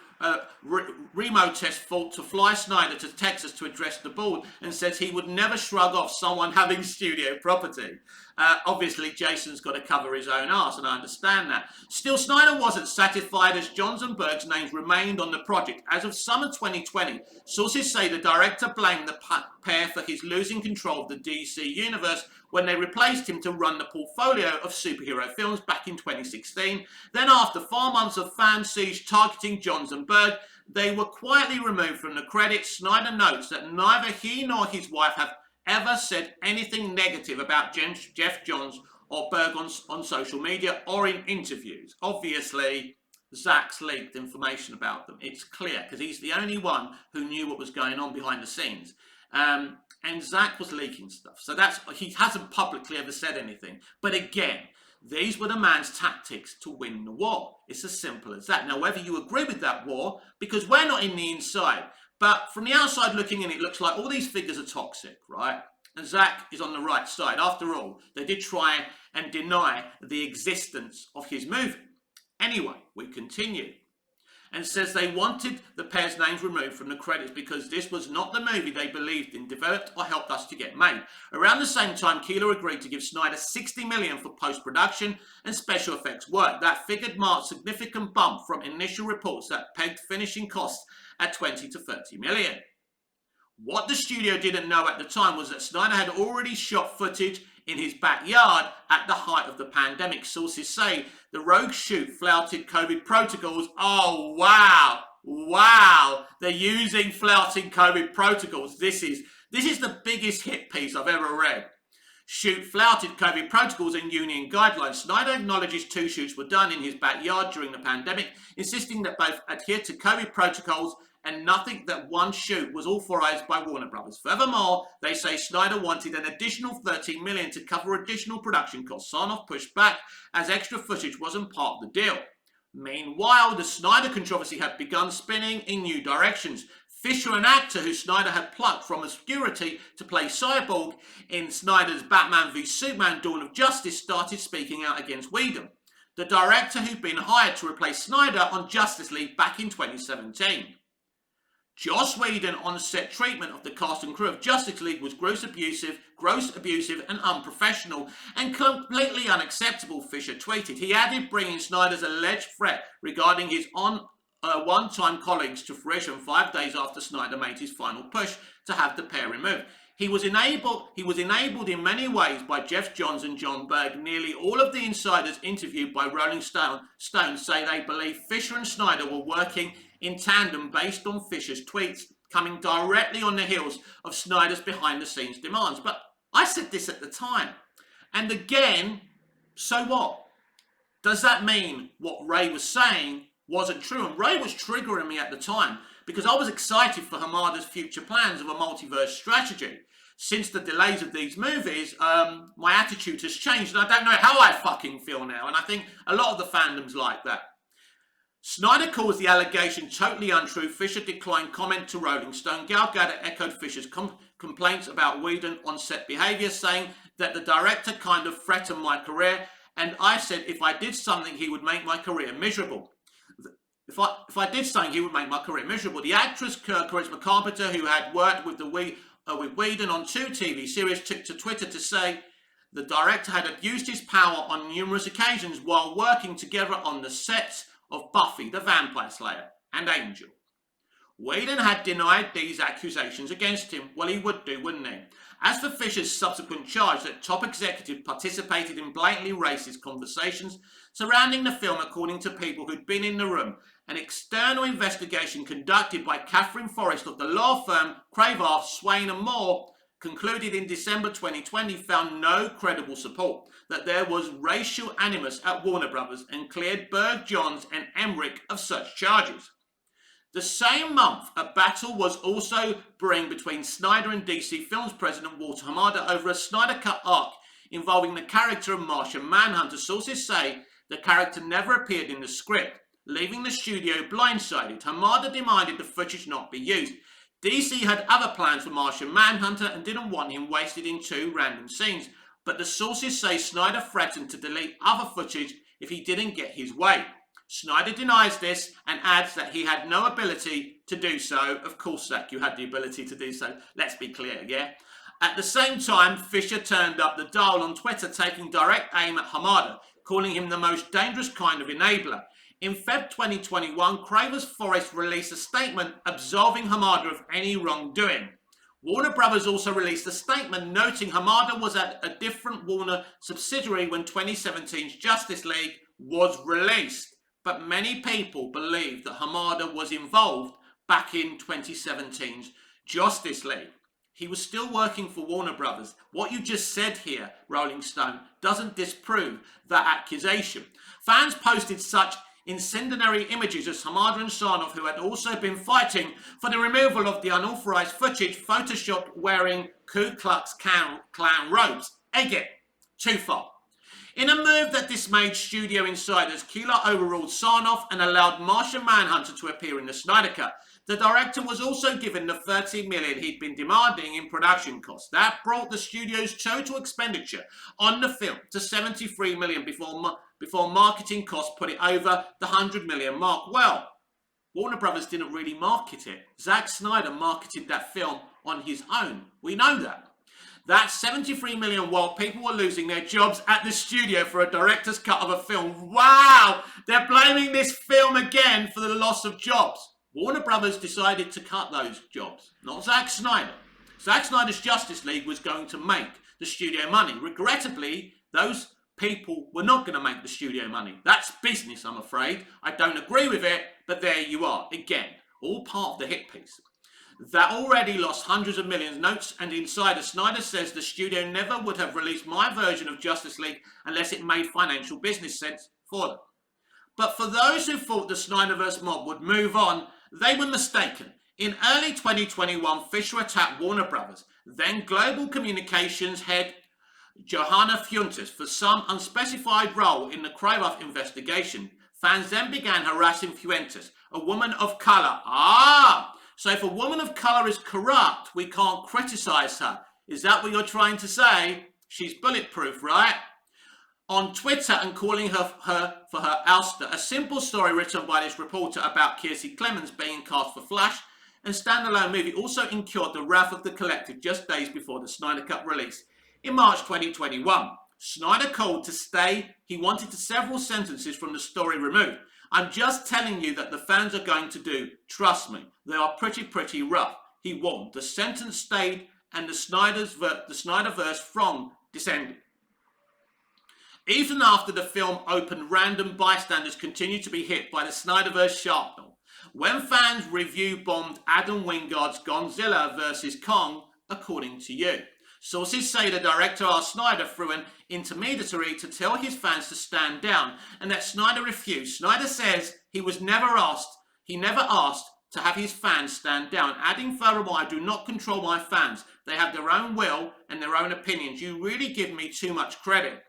Remo Test fought to fly Snyder to Texas to address the board and says he would never shrug off someone having studio property. Obviously, Jason's got to cover his own arse, and I understand that. Still, Snyder wasn't satisfied as Johns and Berg's names remained on the project. As of summer 2020, sources say the director blamed the pair for his losing control of the DC universe when they replaced him to run the portfolio of superhero films back in 2016. Then, after 4 months of fan siege targeting Johns and Berg, they were quietly removed from the credits. Snyder notes that neither he nor his wife have ever said anything negative about Jeff Johns or Berg on social media or in interviews. Obviously, Zach's leaked information about them. It's clear, because he's the only one who knew what was going on behind the scenes. And Zach was leaking stuff. So he hasn't publicly ever said anything. But again, these were the man's tactics to win the war. It's as simple as that. Now, whether you agree with that war, because we're not in the inside, but from the outside looking in, it looks like all these figures are toxic, right? And Zach is on the right side. After all, they did try and deny the existence of his movie. Anyway, we continue. And says they wanted the pair's names removed from the credits because this was not the movie they believed in, developed or helped us to get made. Around the same time, Keeler agreed to give Snyder $60 million for post-production and special effects work. That figure marked a significant bump from initial reports that pegged finishing costs at $20 to $30 million. What the studio didn't know at the time was that Snyder had already shot footage in his backyard at the height of the pandemic. Sources say the rogue shoot flouted COVID protocols. Oh, wow. Wow. They're using flouting COVID protocols. This is the biggest hit piece I've ever read. Shoot flouted COVID protocols and union guidelines. Snyder acknowledges 2 shoots were done in his backyard during the pandemic, insisting that both adhered to COVID protocols and nothing that one shoot was authorized by Warner Brothers. Furthermore, they say Snyder wanted an additional $13 million to cover additional production costs. Sarnoff pushed back as extra footage wasn't part of the deal. Meanwhile, the Snyder controversy had begun spinning in new directions. Fisher, an actor who Snyder had plucked from obscurity to play Cyborg in Snyder's Batman v Superman Dawn of Justice, started speaking out against Whedon, the director who'd been hired to replace Snyder on Justice League back in 2017. Joss Whedon's on-set treatment of the cast and crew of Justice League was gross, abusive, and unprofessional, and completely unacceptable, Fisher tweeted. He added bringing Snyder's alleged threat regarding his one-time colleagues to fruition 5 days after Snyder made his final push to have the pair removed. He was enabled in many ways by Jeff Johns and John Berg. Nearly all of the insiders interviewed by Rolling Stone say they believe Fisher and Snyder were working in tandem based on Fisher's tweets coming directly on the heels of Snyder's behind-the-scenes demands. But I said this at the time. And again, so what? Does that mean what Ray was saying wasn't true? And Ray was triggering me at the time because I was excited for Hamada's future plans of a multiverse strategy. Since the delays of these movies, my attitude has changed, and I don't know how I fucking feel now. And I think a lot of the fandom's like that. Snyder calls the allegation totally untrue. Fisher declined comment to Rolling Stone. Gal Gadot echoed Fisher's complaints about Whedon on-set behaviour, saying that the director kind of threatened my career, and I said if I did something, he would make my career miserable. If I did something, he would make my career miserable. The actress Charisma Carpenter, who had worked with Whedon on 2 TV series, took to Twitter to say the director had abused his power on numerous occasions while working together on the sets of Buffy the Vampire Slayer and Angel. Whedon had denied these accusations against him. Well, he would do, wouldn't he? As for Fisher's subsequent charge that top executives participated in blatantly racist conversations surrounding the film, according to people who'd been in the room, an external investigation conducted by Catherine Forrest of the law firm Cravath, Swain and Moore concluded in December 2020 found no credible support that there was racial animus at Warner Brothers and cleared Berg, Johns and Emmerich of such charges. The same month, a battle was also brewing between Snyder and DC Films president Walter Hamada over a Snyder Cut arc involving the character of Martian Manhunter. Sources say the character never appeared in the script, leaving the studio blindsided. Hamada demanded the footage not be used. DC had other plans for Martian Manhunter and didn't want him wasted in 2 random scenes, but the sources say Snyder threatened to delete other footage if he didn't get his way. Snyder denies this and adds that he had no ability to do so. Of course, Zach, you had the ability to do so. Let's be clear, yeah? At the same time, Fisher turned up the dial on Twitter, taking direct aim at Hamada, calling him the most dangerous kind of enabler. In Feb 2021, Craver's Forest released a statement absolving Hamada of any wrongdoing. Warner Brothers also released a statement noting Hamada was at a different Warner subsidiary when 2017's Justice League was released. But many people believe that Hamada was involved back in 2017's Justice League. He was still working for Warner Brothers. What you just said here, Rolling Stone, doesn't disprove that accusation. Fans posted such incendiary images as Hamada and Sarnoff, who had also been fighting for the removal of the unauthorized footage, photoshopped wearing Ku Klux Klan robes. Again, too far. In a move that dismayed studio insiders, Keeler overruled Sarnoff and allowed Martian Manhunter to appear in the Snyder Cut. The director was also given the $30 million he'd been demanding in production costs. That brought the studio's total expenditure on the film to $73 million before marketing costs put it over the $100 million mark. Well, Warner Brothers didn't really market it. Zack Snyder marketed that film on his own. We know that. That's $73 million while people were losing their jobs at the studio for a director's cut of a film. Wow! They're blaming this film again for the loss of jobs. Warner Brothers decided to cut those jobs, not Zack Snyder. Zack Snyder's Justice League was going to make the studio money. Regrettably, those people were not going to make the studio money. That's business, I'm afraid. I don't agree with it, but there you are. Again, all part of the hit piece. That already lost hundreds of millions. Notes and insider Snyder says the studio never would have released my version of Justice League unless it made financial business sense for them. But for those who thought the Snyderverse mob would move on, they were mistaken. In early 2021, Fisher attacked Warner Brothers, then Global Communications head Johanna Fuentes for some unspecified role in the Craver investigation. Fans then began harassing Fuentes, a woman of colour. So if a woman of colour is corrupt, we can't criticise her. Is that what you're trying to say? She's bulletproof, right? On Twitter and calling her for her ouster. A simple story written by this reporter about Kiersey Clemens being cast for Flash and standalone movie also incurred the wrath of the collective just days before the Snyder Cut release. In March 2021, Snyder called to stay. He wanted several sentences from the story removed. I'm just telling you that the fans are going to do. Trust me, they are pretty rough. He warned. The sentence stayed and the Snyderverse from descending. Even after the film opened, random bystanders continued to be hit by the Snyderverse shrapnel. When fans review-bombed Adam Wingard's Godzilla vs. Kong, according to you. Sources say the director asked Snyder through an intermediary to tell his fans to stand down, and that Snyder refused. Snyder says he never asked to have his fans stand down, adding furthermore, I do not control my fans. They have their own will and their own opinions. You really give me too much credit.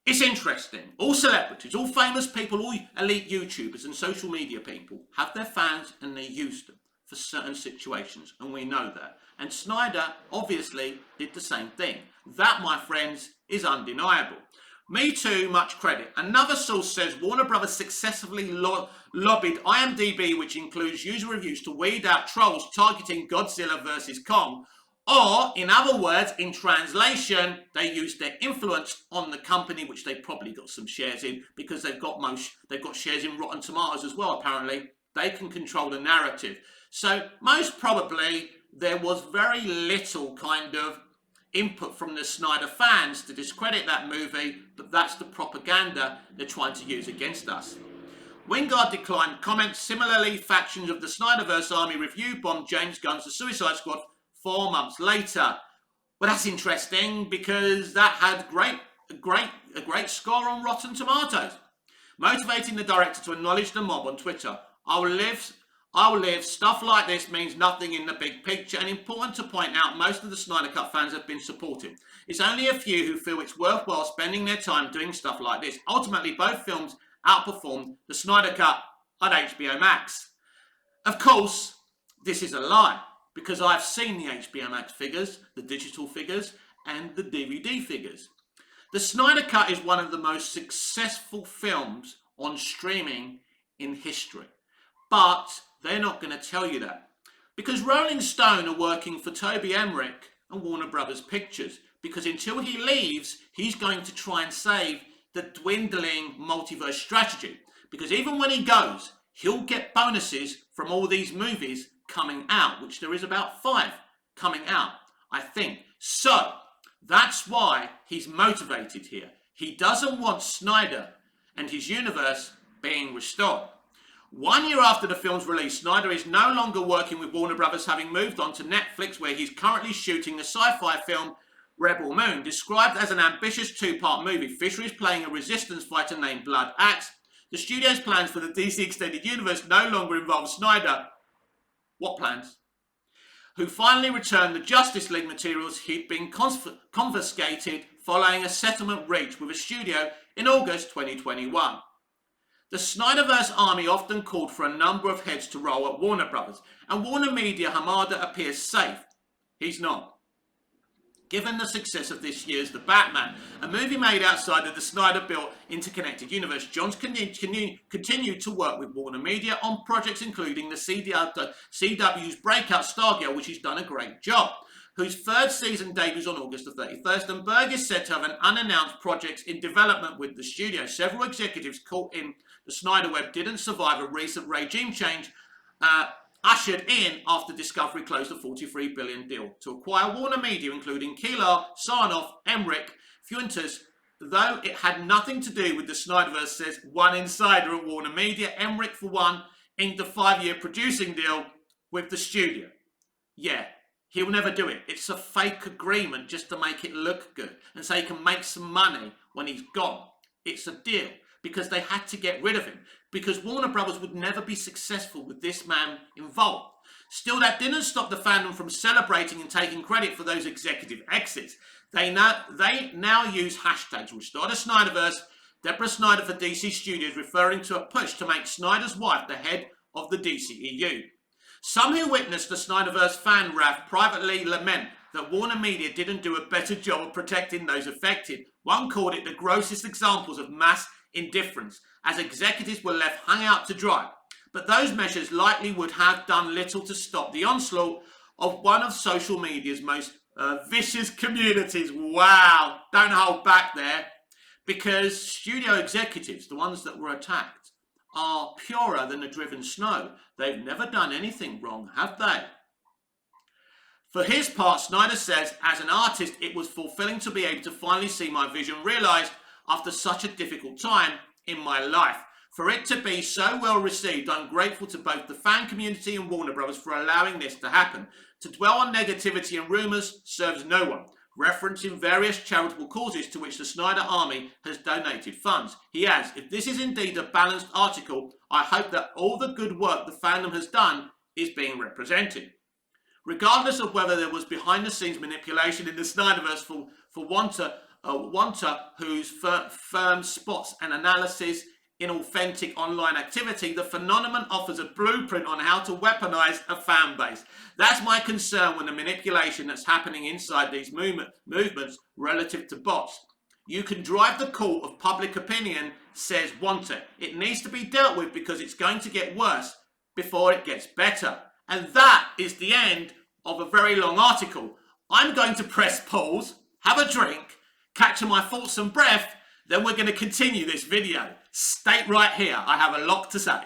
It's interesting. All celebrities, all famous people, all elite YouTubers and social media people have their fans and they use them for certain situations, and we know that. And Snyder obviously did the same thing. That, my friends, is undeniable. Me Too, much credit. Another source says Warner Brothers successfully lobbied IMDb, which includes user reviews, to weed out trolls targeting Godzilla vs. Kong. Or, in other words, in translation, they used their influence on the company, which they probably got some shares in, because they've got shares in Rotten Tomatoes as well, apparently. They can control the narrative. So, most probably, there was very little kind of input from the Snyder fans to discredit that movie, but that's the propaganda they're trying to use against us. Wingard declined comments. Similarly, factions of the Snyderverse army review-bombed James Gunn's The Suicide Squad 4 months later. Well, that's interesting because that had a great score on Rotten Tomatoes, motivating the director to acknowledge the mob on Twitter. I will live. Stuff like this means nothing in the big picture, and important to point out, most of the Snyder Cut fans have been supportive. It's only a few who feel it's worthwhile spending their time doing stuff like this. Ultimately, both films outperformed the Snyder Cut on HBO Max. Of course, this is a lie, because I've seen the HBO Max figures, the digital figures, and the DVD figures. The Snyder Cut is one of the most successful films on streaming in history. But they're not going to tell you that. Because Rolling Stone are working for Toby Emmerich and Warner Brothers Pictures. Because until he leaves, he's going to try and save the dwindling multiverse strategy. Because even when he goes, he'll get bonuses from all these movies coming out, which there is about 5 coming out, I think. So, that's why he's motivated here. He doesn't want Snyder and his universe being restored. 1 year after the film's release, Snyder is no longer working with Warner Brothers, having moved on to Netflix, where he's currently shooting the sci-fi film Rebel Moon. Described as an ambitious 2-part movie, Fisher is playing a resistance fighter named Blood Axe. The studio's plans for the DC Extended Universe no longer involve Snyder. What plans? Who finally returned the Justice League materials he'd been confiscated following a settlement reached with a studio in August 2021. The Snyderverse army often called for a number of heads to roll at Warner Brothers, and Warner Media Hamada appears safe. He's not. Given the success of this year's The Batman, a movie made outside of the Snyder-built interconnected universe, Johns continued to work with Warner Media on projects including the CW's breakout Stargirl, which he's done a great job, whose 3rd season debuts on August the 31st, and Berg is said to have an unannounced project in development with the studio. Several executives caught in the Snyder Web didn't survive a recent regime change ushered in after Discovery closed a $43 billion deal to acquire Warner Media, including Kilar, Sarnoff, Emmerich, Fuentes. Though it had nothing to do with the Snyderverse, says one insider at Warner Media. Emmerich, for one, inked a 5-year producing deal with the studio. Yeah, he'll never do it. It's a fake agreement just to make it look good and so he can make some money when he's gone. It's a deal because they had to get rid of him, because Warner Brothers would never be successful with this man involved. Still, that didn't stop the fandom from celebrating and taking credit for those executive exits. They now use hashtags Restore the Snyderverse, Deborah Snyder for DC Studios, referring to a push to make Snyder's wife the head of the DCEU. Some who witnessed the Snyderverse fan wrath privately lament that Warner Media didn't do a better job of protecting those affected. One called it the grossest examples of mass indifference, as executives were left hung out to dry. But those measures likely would have done little to stop the onslaught of one of social media's most vicious communities. Wow, don't hold back there, because studio executives, the ones that were attacked, are purer than the driven snow. They've never done anything wrong, have they? For his part, Snyder says, as an artist, it was fulfilling to be able to finally see my vision realised after such a difficult time in my life. For it to be so well received, I'm grateful to both the fan community and Warner Brothers for allowing this to happen. To dwell on negativity and rumours serves no one, referencing various charitable causes to which the Snyder Army has donated funds. He adds, if this is indeed a balanced article, I hope that all the good work the fandom has done is being represented. Regardless of whether there was behind-the-scenes manipulation in the Snyderverse for Wanta, whose firm spots and analysis in authentic online activity, the phenomenon offers a blueprint on how to weaponize a fan base. That's my concern with the manipulation that's happening inside these movements relative to bots. You can drive the call of public opinion, says Wanta. It needs to be dealt with because it's going to get worse before it gets better. And that is the end of a very long article. I'm going to press pause, have a drink, catch my thoughts and breath, then we're going to continue this video. Stay right here, I have a lot to say.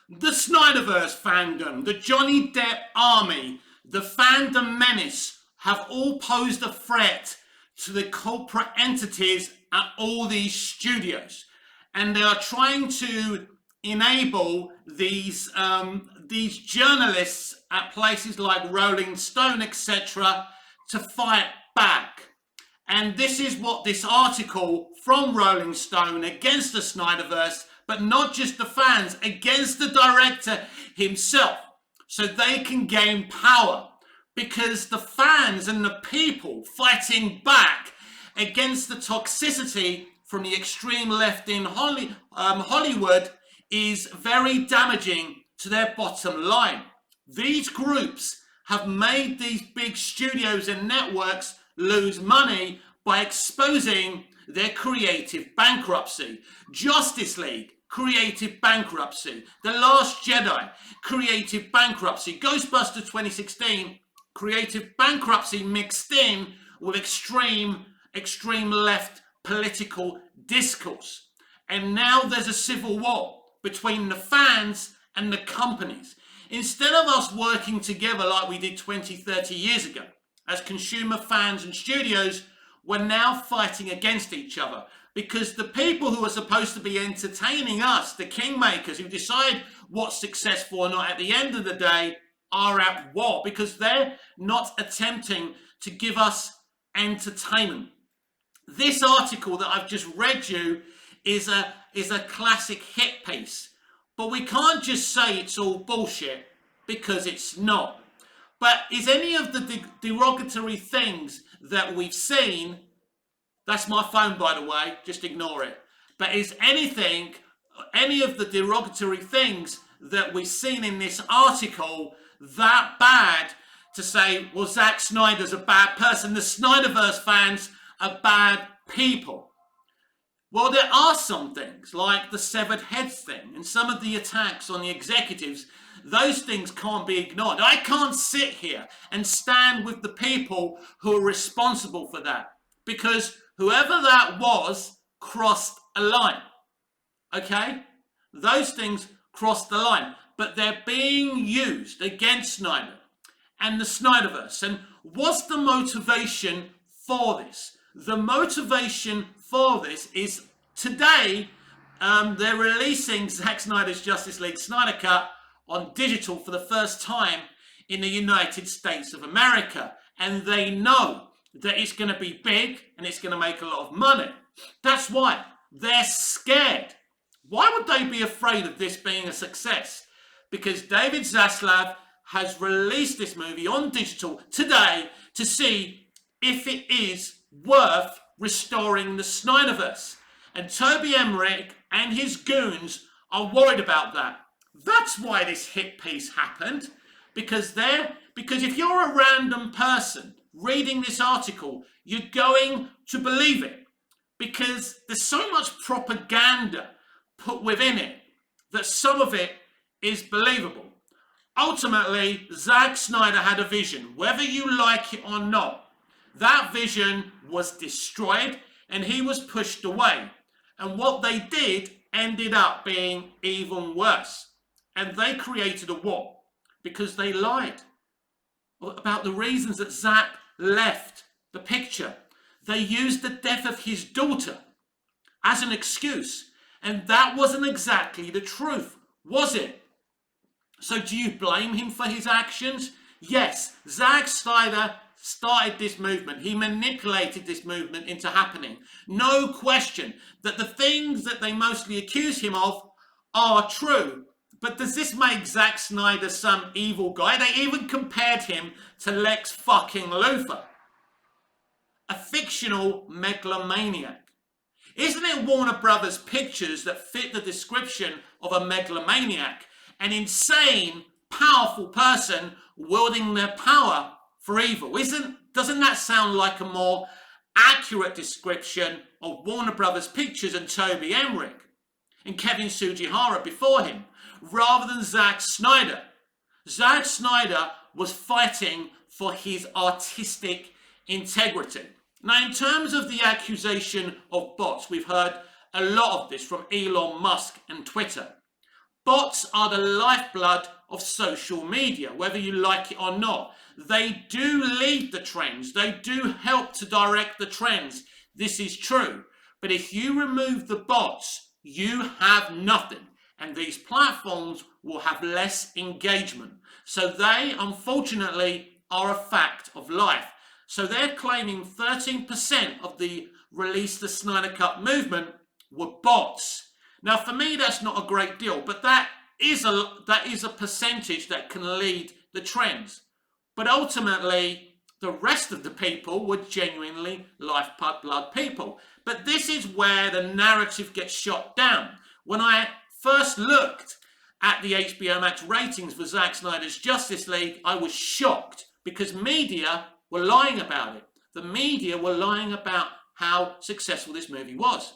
The Snyderverse fandom, the Johnny Depp army, the fandom menace have all posed a threat to the corporate entities at all these studios. And they are trying to enable these journalists at places like Rolling Stone, etc., to fight back. And this is what this article from Rolling Stone against the Snyderverse, but not just the fans, against the director himself, so they can gain power. Because the fans and the people fighting back against the toxicity from the extreme left in Hollywood is very damaging to their bottom line. These groups have made these big studios and networks lose money by exposing their creative bankruptcy. Justice League, creative bankruptcy. The Last Jedi, creative bankruptcy. Ghostbusters 2016, creative bankruptcy mixed in with extreme left political discourse. And now there's a civil war between the fans and the companies. Instead of us working together like we did 20, 30 years ago, as consumer fans and studios, we're now fighting against each other, because the people who are supposed to be entertaining us, the kingmakers who decide what's successful or not at the end of the day, are at war because they're not attempting to give us entertainment. This article that I've just read you is a classic hit piece, but we can't just say it's all bullshit, because it's not. But is any of the derogatory things that we've seen, that's my phone by the way, just ignore it, but is any of the derogatory things that we've seen in this article that bad to say, well, Zack Snyder's a bad person, the Snyderverse fans are bad people? Well, there are some things, like the severed heads thing and some of the attacks on the executives. Those things can't be ignored. I can't sit here and stand with the people who are responsible for that, because whoever that was crossed a line, okay? Those things crossed the line, but they're being used against Snyder and the Snyderverse. And what's the motivation for this? The motivation for this is today they're releasing Zack Snyder's Justice League Snyder Cut on digital for the first time in the United States of America. And they know that it's going to be big and it's going to make a lot of money. That's why they're scared. Why would they be afraid of this being a success? Because David Zaslav has released this movie on digital today to see if it is worth restoring the Snyderverse. And Toby Emmerich and his goons are worried about that. That's why this hit piece happened. Because if you're a random person reading this article, you're going to believe it. Because there's so much propaganda put within it that some of it is believable. Ultimately, Zack Snyder had a vision, whether you like it or not. That vision was destroyed and he was pushed away. And what they did ended up being even worse. And they created a war because they lied about the reasons that Zack left the picture. They used the death of his daughter as an excuse. And that wasn't exactly the truth, was it? So do you blame him for his actions? Yes, Zack Snyder started this movement. He manipulated this movement into happening. No question that the things that they mostly accuse him of are true. But does this make Zack Snyder some evil guy? They even compared him to Lex fucking Luthor, a fictional megalomaniac. Isn't it Warner Brothers Pictures that fit the description of a megalomaniac? An insane, powerful person wielding their power for evil. Doesn't that sound like a more accurate description of Warner Brothers Pictures and Toby Emmerich and Kevin Sugihara before him, rather than Zack Snyder? Zack Snyder was fighting for his artistic integrity. Now, in terms of the accusation of bots, we've heard a lot of this from Elon Musk and Twitter. Bots are the lifeblood of social media, whether you like it or not. They do lead the trends. They do help to direct the trends. This is true. But if you remove the bots, you have nothing. And these platforms will have less engagement. So they, unfortunately, are a fact of life. So they're claiming 13% of the Release the Snyder Cut movement were bots. Now, for me, that's not a great deal, but that is a percentage that can lead the trends. But ultimately, the rest of the people were genuinely lifeblood people. But this is where the narrative gets shot down. When I first looked at the HBO Max ratings for Zack Snyder's Justice League, I was shocked because media were lying about it. the media were lying about how successful this movie was,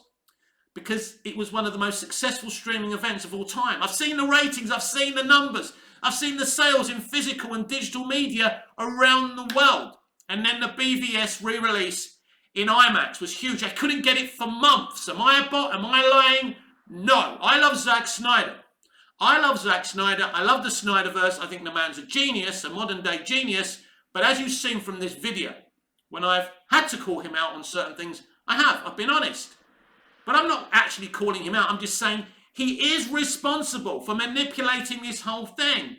because it was one of the most successful streaming events of all time. I've seen the ratings, I've seen the numbers, I've seen the sales in physical and digital media around the world. And then the BVS re-release in IMAX was huge. I couldn't get it for months. Am I a bot? Am I lying? No. I love Zack Snyder. I love Zack Snyder. I love the Snyderverse. I think the man's a genius, a modern day genius. But as you've seen from this video, when I've had to call him out on certain things, I have. I've been honest. But I'm not actually calling him out. I'm just saying he is responsible for manipulating this whole thing,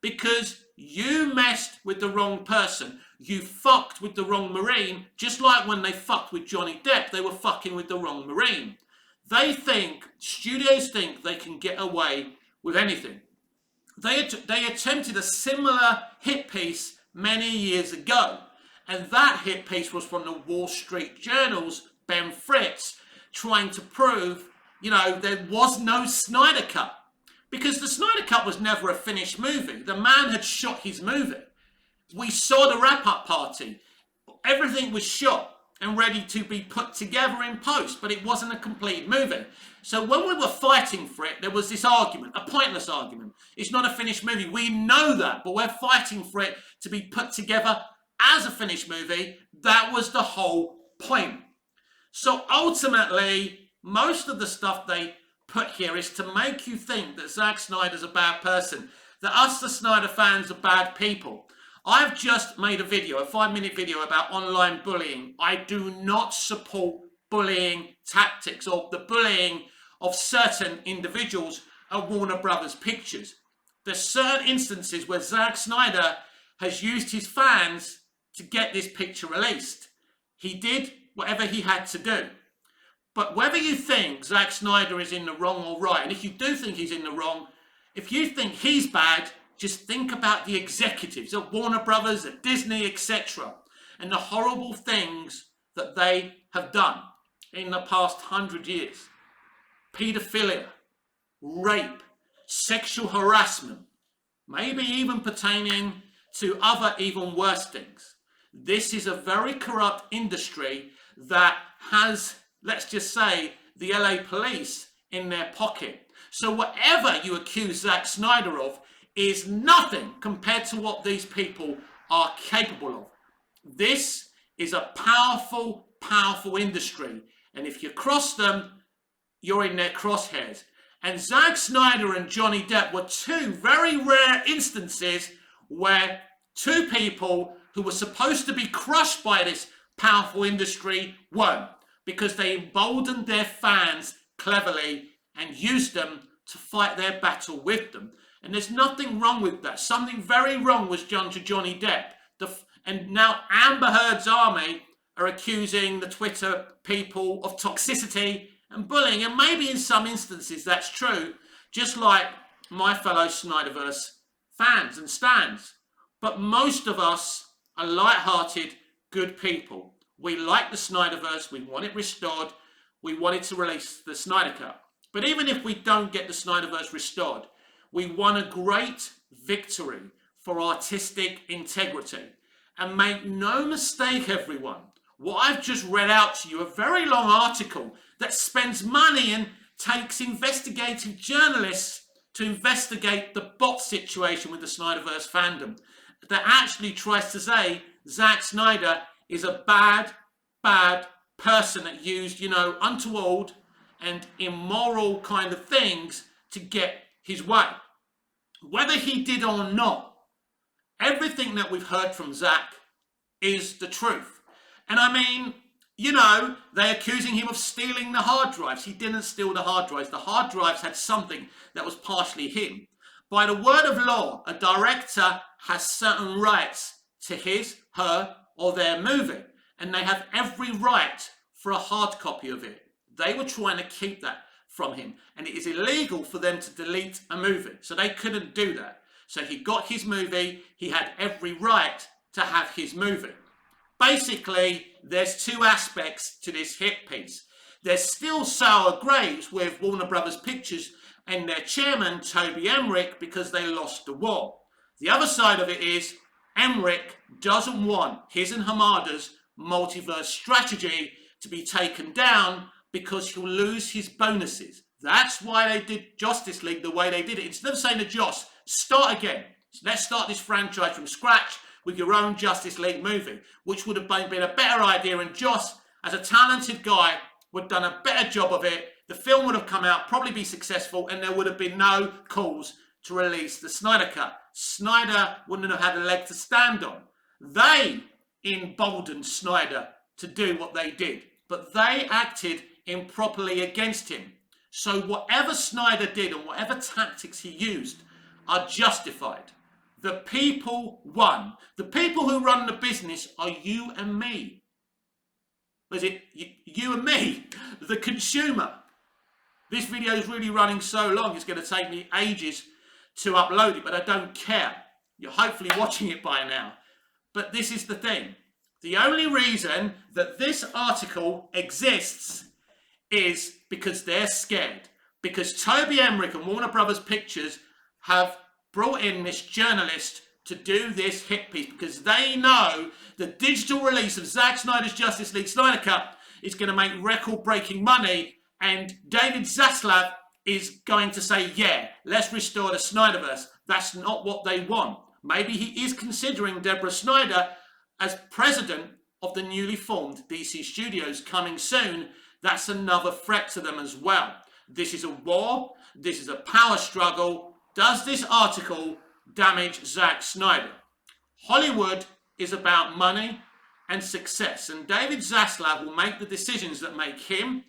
because you messed with the wrong person. You fucked with the wrong Marine, just like when they fucked with Johnny Depp, they were fucking with the wrong Marine. Studios think they can get away with anything. They attempted a similar hit piece many years ago, and that hit piece was from the Wall Street Journal's Ben Fritz, trying to prove, there was no Snyder Cut. Because the Snyder Cut was never a finished movie. The man had shot his movie. We saw the wrap-up party. Everything was shot and ready to be put together in post, but it wasn't a complete movie. So when we were fighting for it, there was this argument, a pointless argument. It's not a finished movie. We know that, but we're fighting for it to be put together as a finished movie. That was the whole point. So ultimately, most of the stuff they put here is to make you think that Zack Snyder's a bad person, that us, the Snyder fans, are bad people. I've just made a video, a 5-minute video about online bullying. I do not support bullying tactics or the bullying of certain individuals at Warner Brothers Pictures. There's certain instances where Zack Snyder has used his fans to get this picture released. He did whatever he had to do. But whether you think Zack Snyder is in the wrong or right, and if you do think he's in the wrong, if you think he's bad, just think about the executives at Warner Brothers, at Disney, etc., and the horrible things that they have done in the past 100 years. Paedophilia, rape, sexual harassment, maybe even pertaining to other even worse things. This is a very corrupt industry that has, let's just say, the LA police in their pocket. So whatever you accuse Zack Snyder of is nothing compared to what these people are capable of. This is a powerful, powerful industry. And if you cross them, you're in their crosshairs. And Zack Snyder and Johnny Depp were two very rare instances where two people who were supposed to be crushed by this powerful industry weren't, because they emboldened their fans cleverly and used them to fight their battle with them. And there's nothing wrong with that. Something very wrong was done to Johnny Depp. And now Amber Heard's army are accusing the Twitter people of toxicity and bullying. And maybe in some instances that's true, just like my fellow Snyderverse fans and stans. But most of us are light-hearted, good people. We like the Snyderverse. We want it restored. We wanted to release the Snyder Cut. But even if we don't get the Snyderverse restored, we won a great victory for artistic integrity. And make no mistake, everyone, what I've just read out to you, a very long article that spends money and takes investigative journalists to investigate the bot situation with the Snyderverse fandom, that actually tries to say Zack Snyder is a bad, bad person that used, untoward and immoral kind of things to get his way. Whether he did or not, everything that we've heard from Zack is the truth. And I mean, they're accusing him of stealing the hard drives. He didn't steal the hard drives. The hard drives had something that was partially him. By the word of law, a director has certain rights to his, her, or their movie. And they have every right for a hard copy of it. They were trying to keep that from him. And it is illegal for them to delete a movie. So they couldn't do that. So he got his movie. He had every right to have his movie. Basically, there's two aspects to this hit piece. There's still sour grapes with Warner Brothers Pictures and their chairman, Toby Emmerich, because they lost the war. The other side of it is Emmerich doesn't want his and Hamada's multiverse strategy to be taken down because he'll lose his bonuses. That's why they did Justice League the way they did it. Instead of saying to Joss, start again. Let's start this franchise from scratch with your own Justice League movie, which would have been a better idea. And Joss, as a talented guy, would have done a better job of it. The film would have come out, probably be successful, and there would have been no calls to release the Snyder Cut. Snyder wouldn't have had a leg to stand on. They emboldened Snyder to do what they did, but they acted improperly against him. So whatever Snyder did and whatever tactics he used are justified. The people won. The people who run the business are you and me. Was it you and me, the consumer? This video is really running so long, it's going to take me ages to upload it, but I don't care. You're hopefully watching it by now. But this is the thing. The only reason that this article exists is because they're scared. Because Toby Emmerich and Warner Brothers Pictures have brought in this journalist to do this hit piece because they know the digital release of Zack Snyder's Justice League Snyder Cut is going to make record-breaking money, and David Zaslav is going to say, yeah, let's restore the Snyderverse. That's not what they want. Maybe he is considering Deborah Snyder as president of the newly formed DC Studios coming soon. That's another threat to them as well. This is a war. This is a power struggle. Does this article damage Zack Snyder? Hollywood is about money and success, and David Zaslav will make the decisions that make him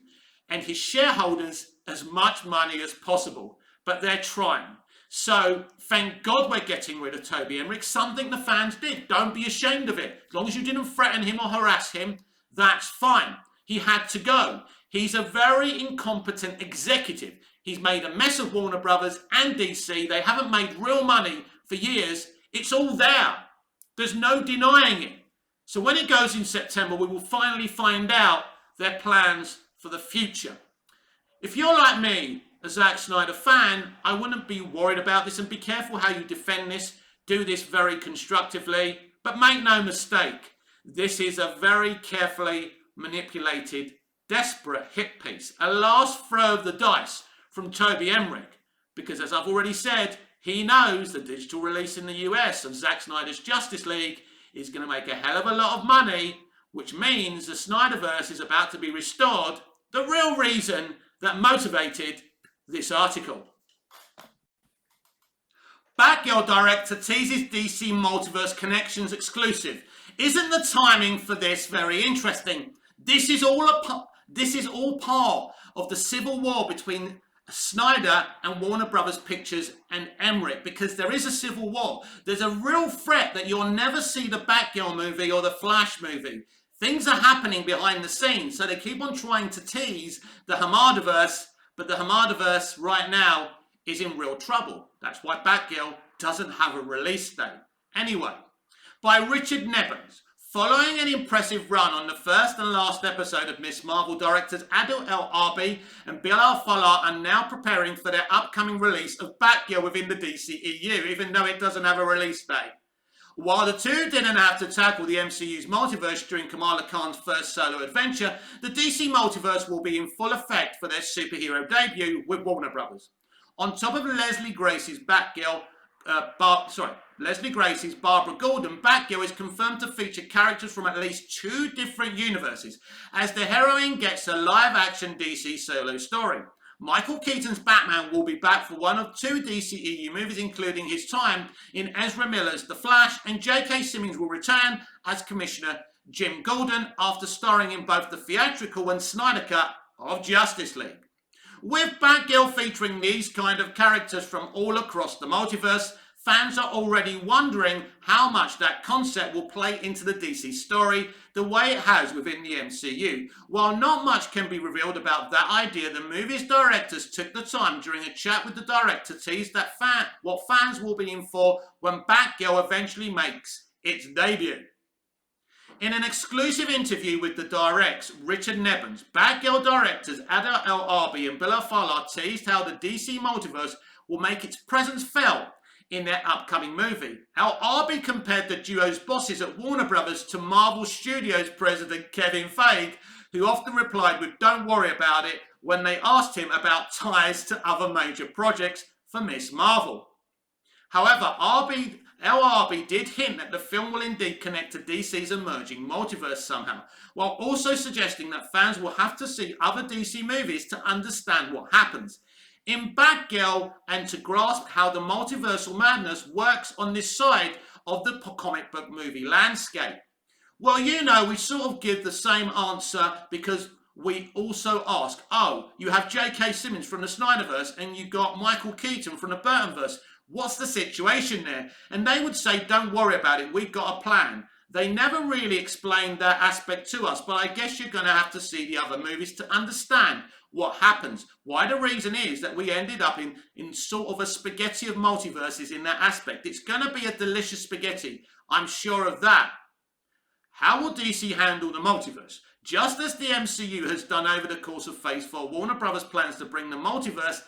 and his shareholders as much money as possible, but they're trying. So thank God we're getting rid of Toby Emmerich, something the fans did. Don't be ashamed of it. As long as you didn't threaten him or harass him, that's fine. He had to go. He's a very incompetent executive. He's made a mess of Warner Brothers and DC. They haven't made real money for years. It's all there. There's no denying it. So when it goes in September, we will finally find out their plans for the future. If you're like me, a Zack Snyder fan, I wouldn't be worried about this, and be careful how you defend this. Do this very constructively, but make no mistake, this is a very carefully manipulated, desperate hit piece. A last throw of the dice from Toby Emmerich, because as I've already said, he knows the digital release in the US of Zack Snyder's Justice League is going to make a hell of a lot of money, which means the Snyderverse is about to be restored. The real reason that motivated this article. Batgirl director teases DC Multiverse Connections exclusive. Isn't the timing for this very interesting? This is all part of the civil war between Snyder and Warner Brothers Pictures and Emmerich, because there is a civil war. There's a real threat that you'll never see the Batgirl movie or the Flash movie. Things are happening behind the scenes, so they keep on trying to tease the Hamadaverse, but the Hamadaverse right now is in real trouble. That's why Batgirl doesn't have a release date. Anyway, by Richard Nevins. Following an impressive run on the first and last episode of Miss Marvel, directors Adil El Arbi and Bilal Fallah are now preparing for their upcoming release of Batgirl within the DCEU, even though it doesn't have a release date. While the two didn't have to tackle the MCU's multiverse during Kamala Khan's first solo adventure, the DC multiverse will be in full effect for their superhero debut with Warner Brothers. On top of Leslie Grace's Barbara Gordon, Batgirl is confirmed to feature characters from at least 2 different universes, as the heroine gets a live-action DC solo story. Michael Keaton's Batman will be back for one of 2 DCEU movies, including his time in Ezra Miller's The Flash, and J.K. Simmons will return as Commissioner Jim Gordon after starring in both the theatrical and Snyder Cut of Justice League. With Batgirl featuring these kind of characters from all across the multiverse, fans are already wondering how much that concept will play into the DC story the way it has within the MCU. While not much can be revealed about that idea, the movie's directors took the time during a chat with the director to tease that what fans will be in for when Batgirl eventually makes its debut. In an exclusive interview with the Directs, Richard Nevins, Batgirl directors Adil El Arbi and Bilal Fallah teased how the DC multiverse will make its presence felt in their upcoming movie. How Arby compared the duo's bosses at Warner Brothers to Marvel Studios president Kevin Feige, who often replied with "don't worry about it" when they asked him about ties to other major projects for Miss Marvel. However, Arby did hint that the film will indeed connect to DC's emerging multiverse somehow, while also suggesting that fans will have to see other DC movies to understand what happens in Batgirl and to grasp how the multiversal madness works on this side of the comic book movie landscape. Well, you know, we sort of give the same answer because we also ask, oh, you have J.K. Simmons from the Snyderverse and you got Michael Keaton from the Burtonverse. What's the situation there? And they would say, don't worry about it, we've got a plan. They never really explained that aspect to us, but I guess you're going to have to see the other movies to understand what happens. Why the reason is that we ended up in sort of a spaghetti of multiverses in that aspect. It's going to be a delicious spaghetti, I'm sure of that. How will DC handle the multiverse? Just as the MCU has done over the course of Phase 4, Warner Brothers plans to bring the multiverse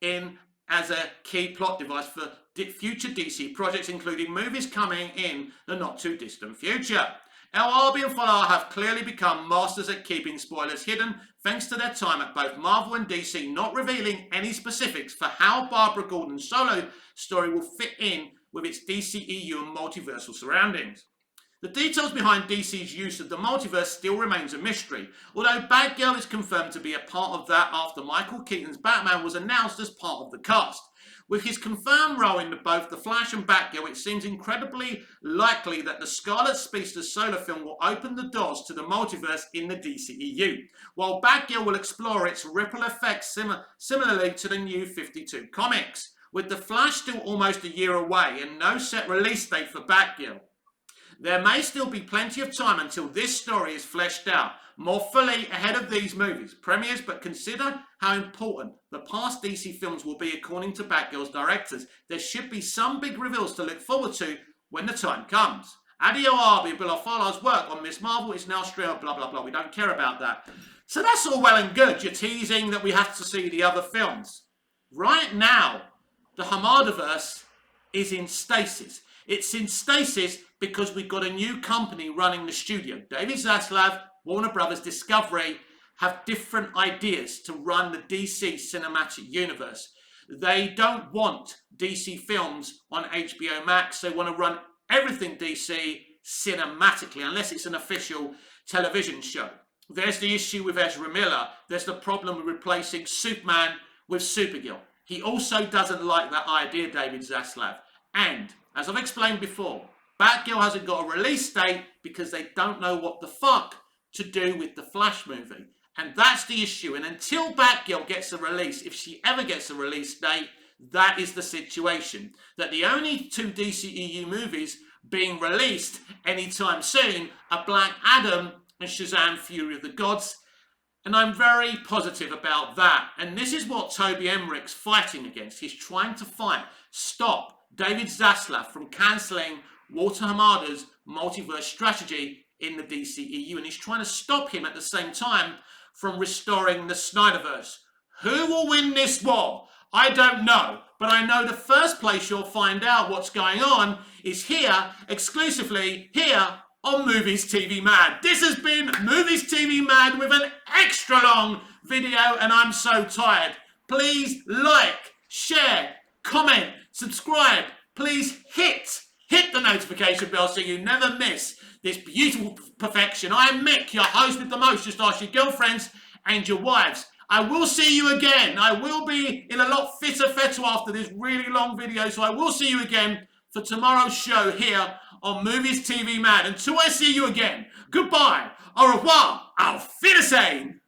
in as a key plot device for future DC projects, including movies coming in the not-too-distant future. Arby and Farrar have clearly become masters at keeping spoilers hidden, thanks to their time at both Marvel and DC, not revealing any specifics for how Barbara Gordon's solo story will fit in with its DCEU and multiversal surroundings. The details behind DC's use of the multiverse still remains a mystery, although Batgirl is confirmed to be a part of that after Michael Keaton's Batman was announced as part of the cast. With his confirmed role in both The Flash and Batgirl, it seems incredibly likely that the Scarlet Speedster solo film will open the doors to the multiverse in the DCEU, while Batgirl will explore its ripple effects similarly to the New 52 comics, with The Flash still almost a year away and no set release date for Batgirl. There may still be plenty of time until this story is fleshed out more fully ahead of these movies' premieres, but consider how important the past DC films will be according to Batgirl's directors. There should be some big reveals to look forward to when the time comes. Adio Arby and Bill Farrar's work on Miss Marvel is now streamed, blah blah blah, we don't care about that. So that's all well and good, you're teasing that we have to see the other films. Right now, the Hamadaverse is in stasis. It's in stasis because we've got a new company running the studio. David Zaslav, Warner Brothers, Discovery have different ideas to run the DC cinematic universe. They don't want DC films on HBO Max. They want to run everything DC cinematically, unless it's an official television show. There's the issue with Ezra Miller. There's the problem with replacing Superman with Supergirl. He also doesn't like that idea, David Zaslav. And, as I've explained before, Batgirl hasn't got a release date because they don't know what the fuck to do with the Flash movie. And that's the issue. And until Batgirl gets a release, if she ever gets a release date, that is the situation. That the only two DCEU movies being released anytime soon are Black Adam and Shazam! Fury of the Gods. And I'm very positive about that. And this is what Toby Emmerich's fighting against. He's trying to stop David Zaslav from cancelling Walter Hamada's multiverse strategy in the DCEU, and he's trying to stop him at the same time from restoring the Snyderverse. Who will win this war? I don't know, but I know the first place you'll find out what's going on is here, exclusively here on Movies TV Mad. This has been Movies TV Mad with an extra long video, and I'm so tired. Please like, share, comment, subscribe. Please hit the notification bell so you never miss this beautiful perfection. I am Mick, your host with the most. Just ask your girlfriends and your wives. I will see you again. I will be in a lot fitter fettle after this really long video, so I will see you again for tomorrow's show here on Movies TV Mad. Until I see you again, goodbye, au revoir, auf Wiedersehen.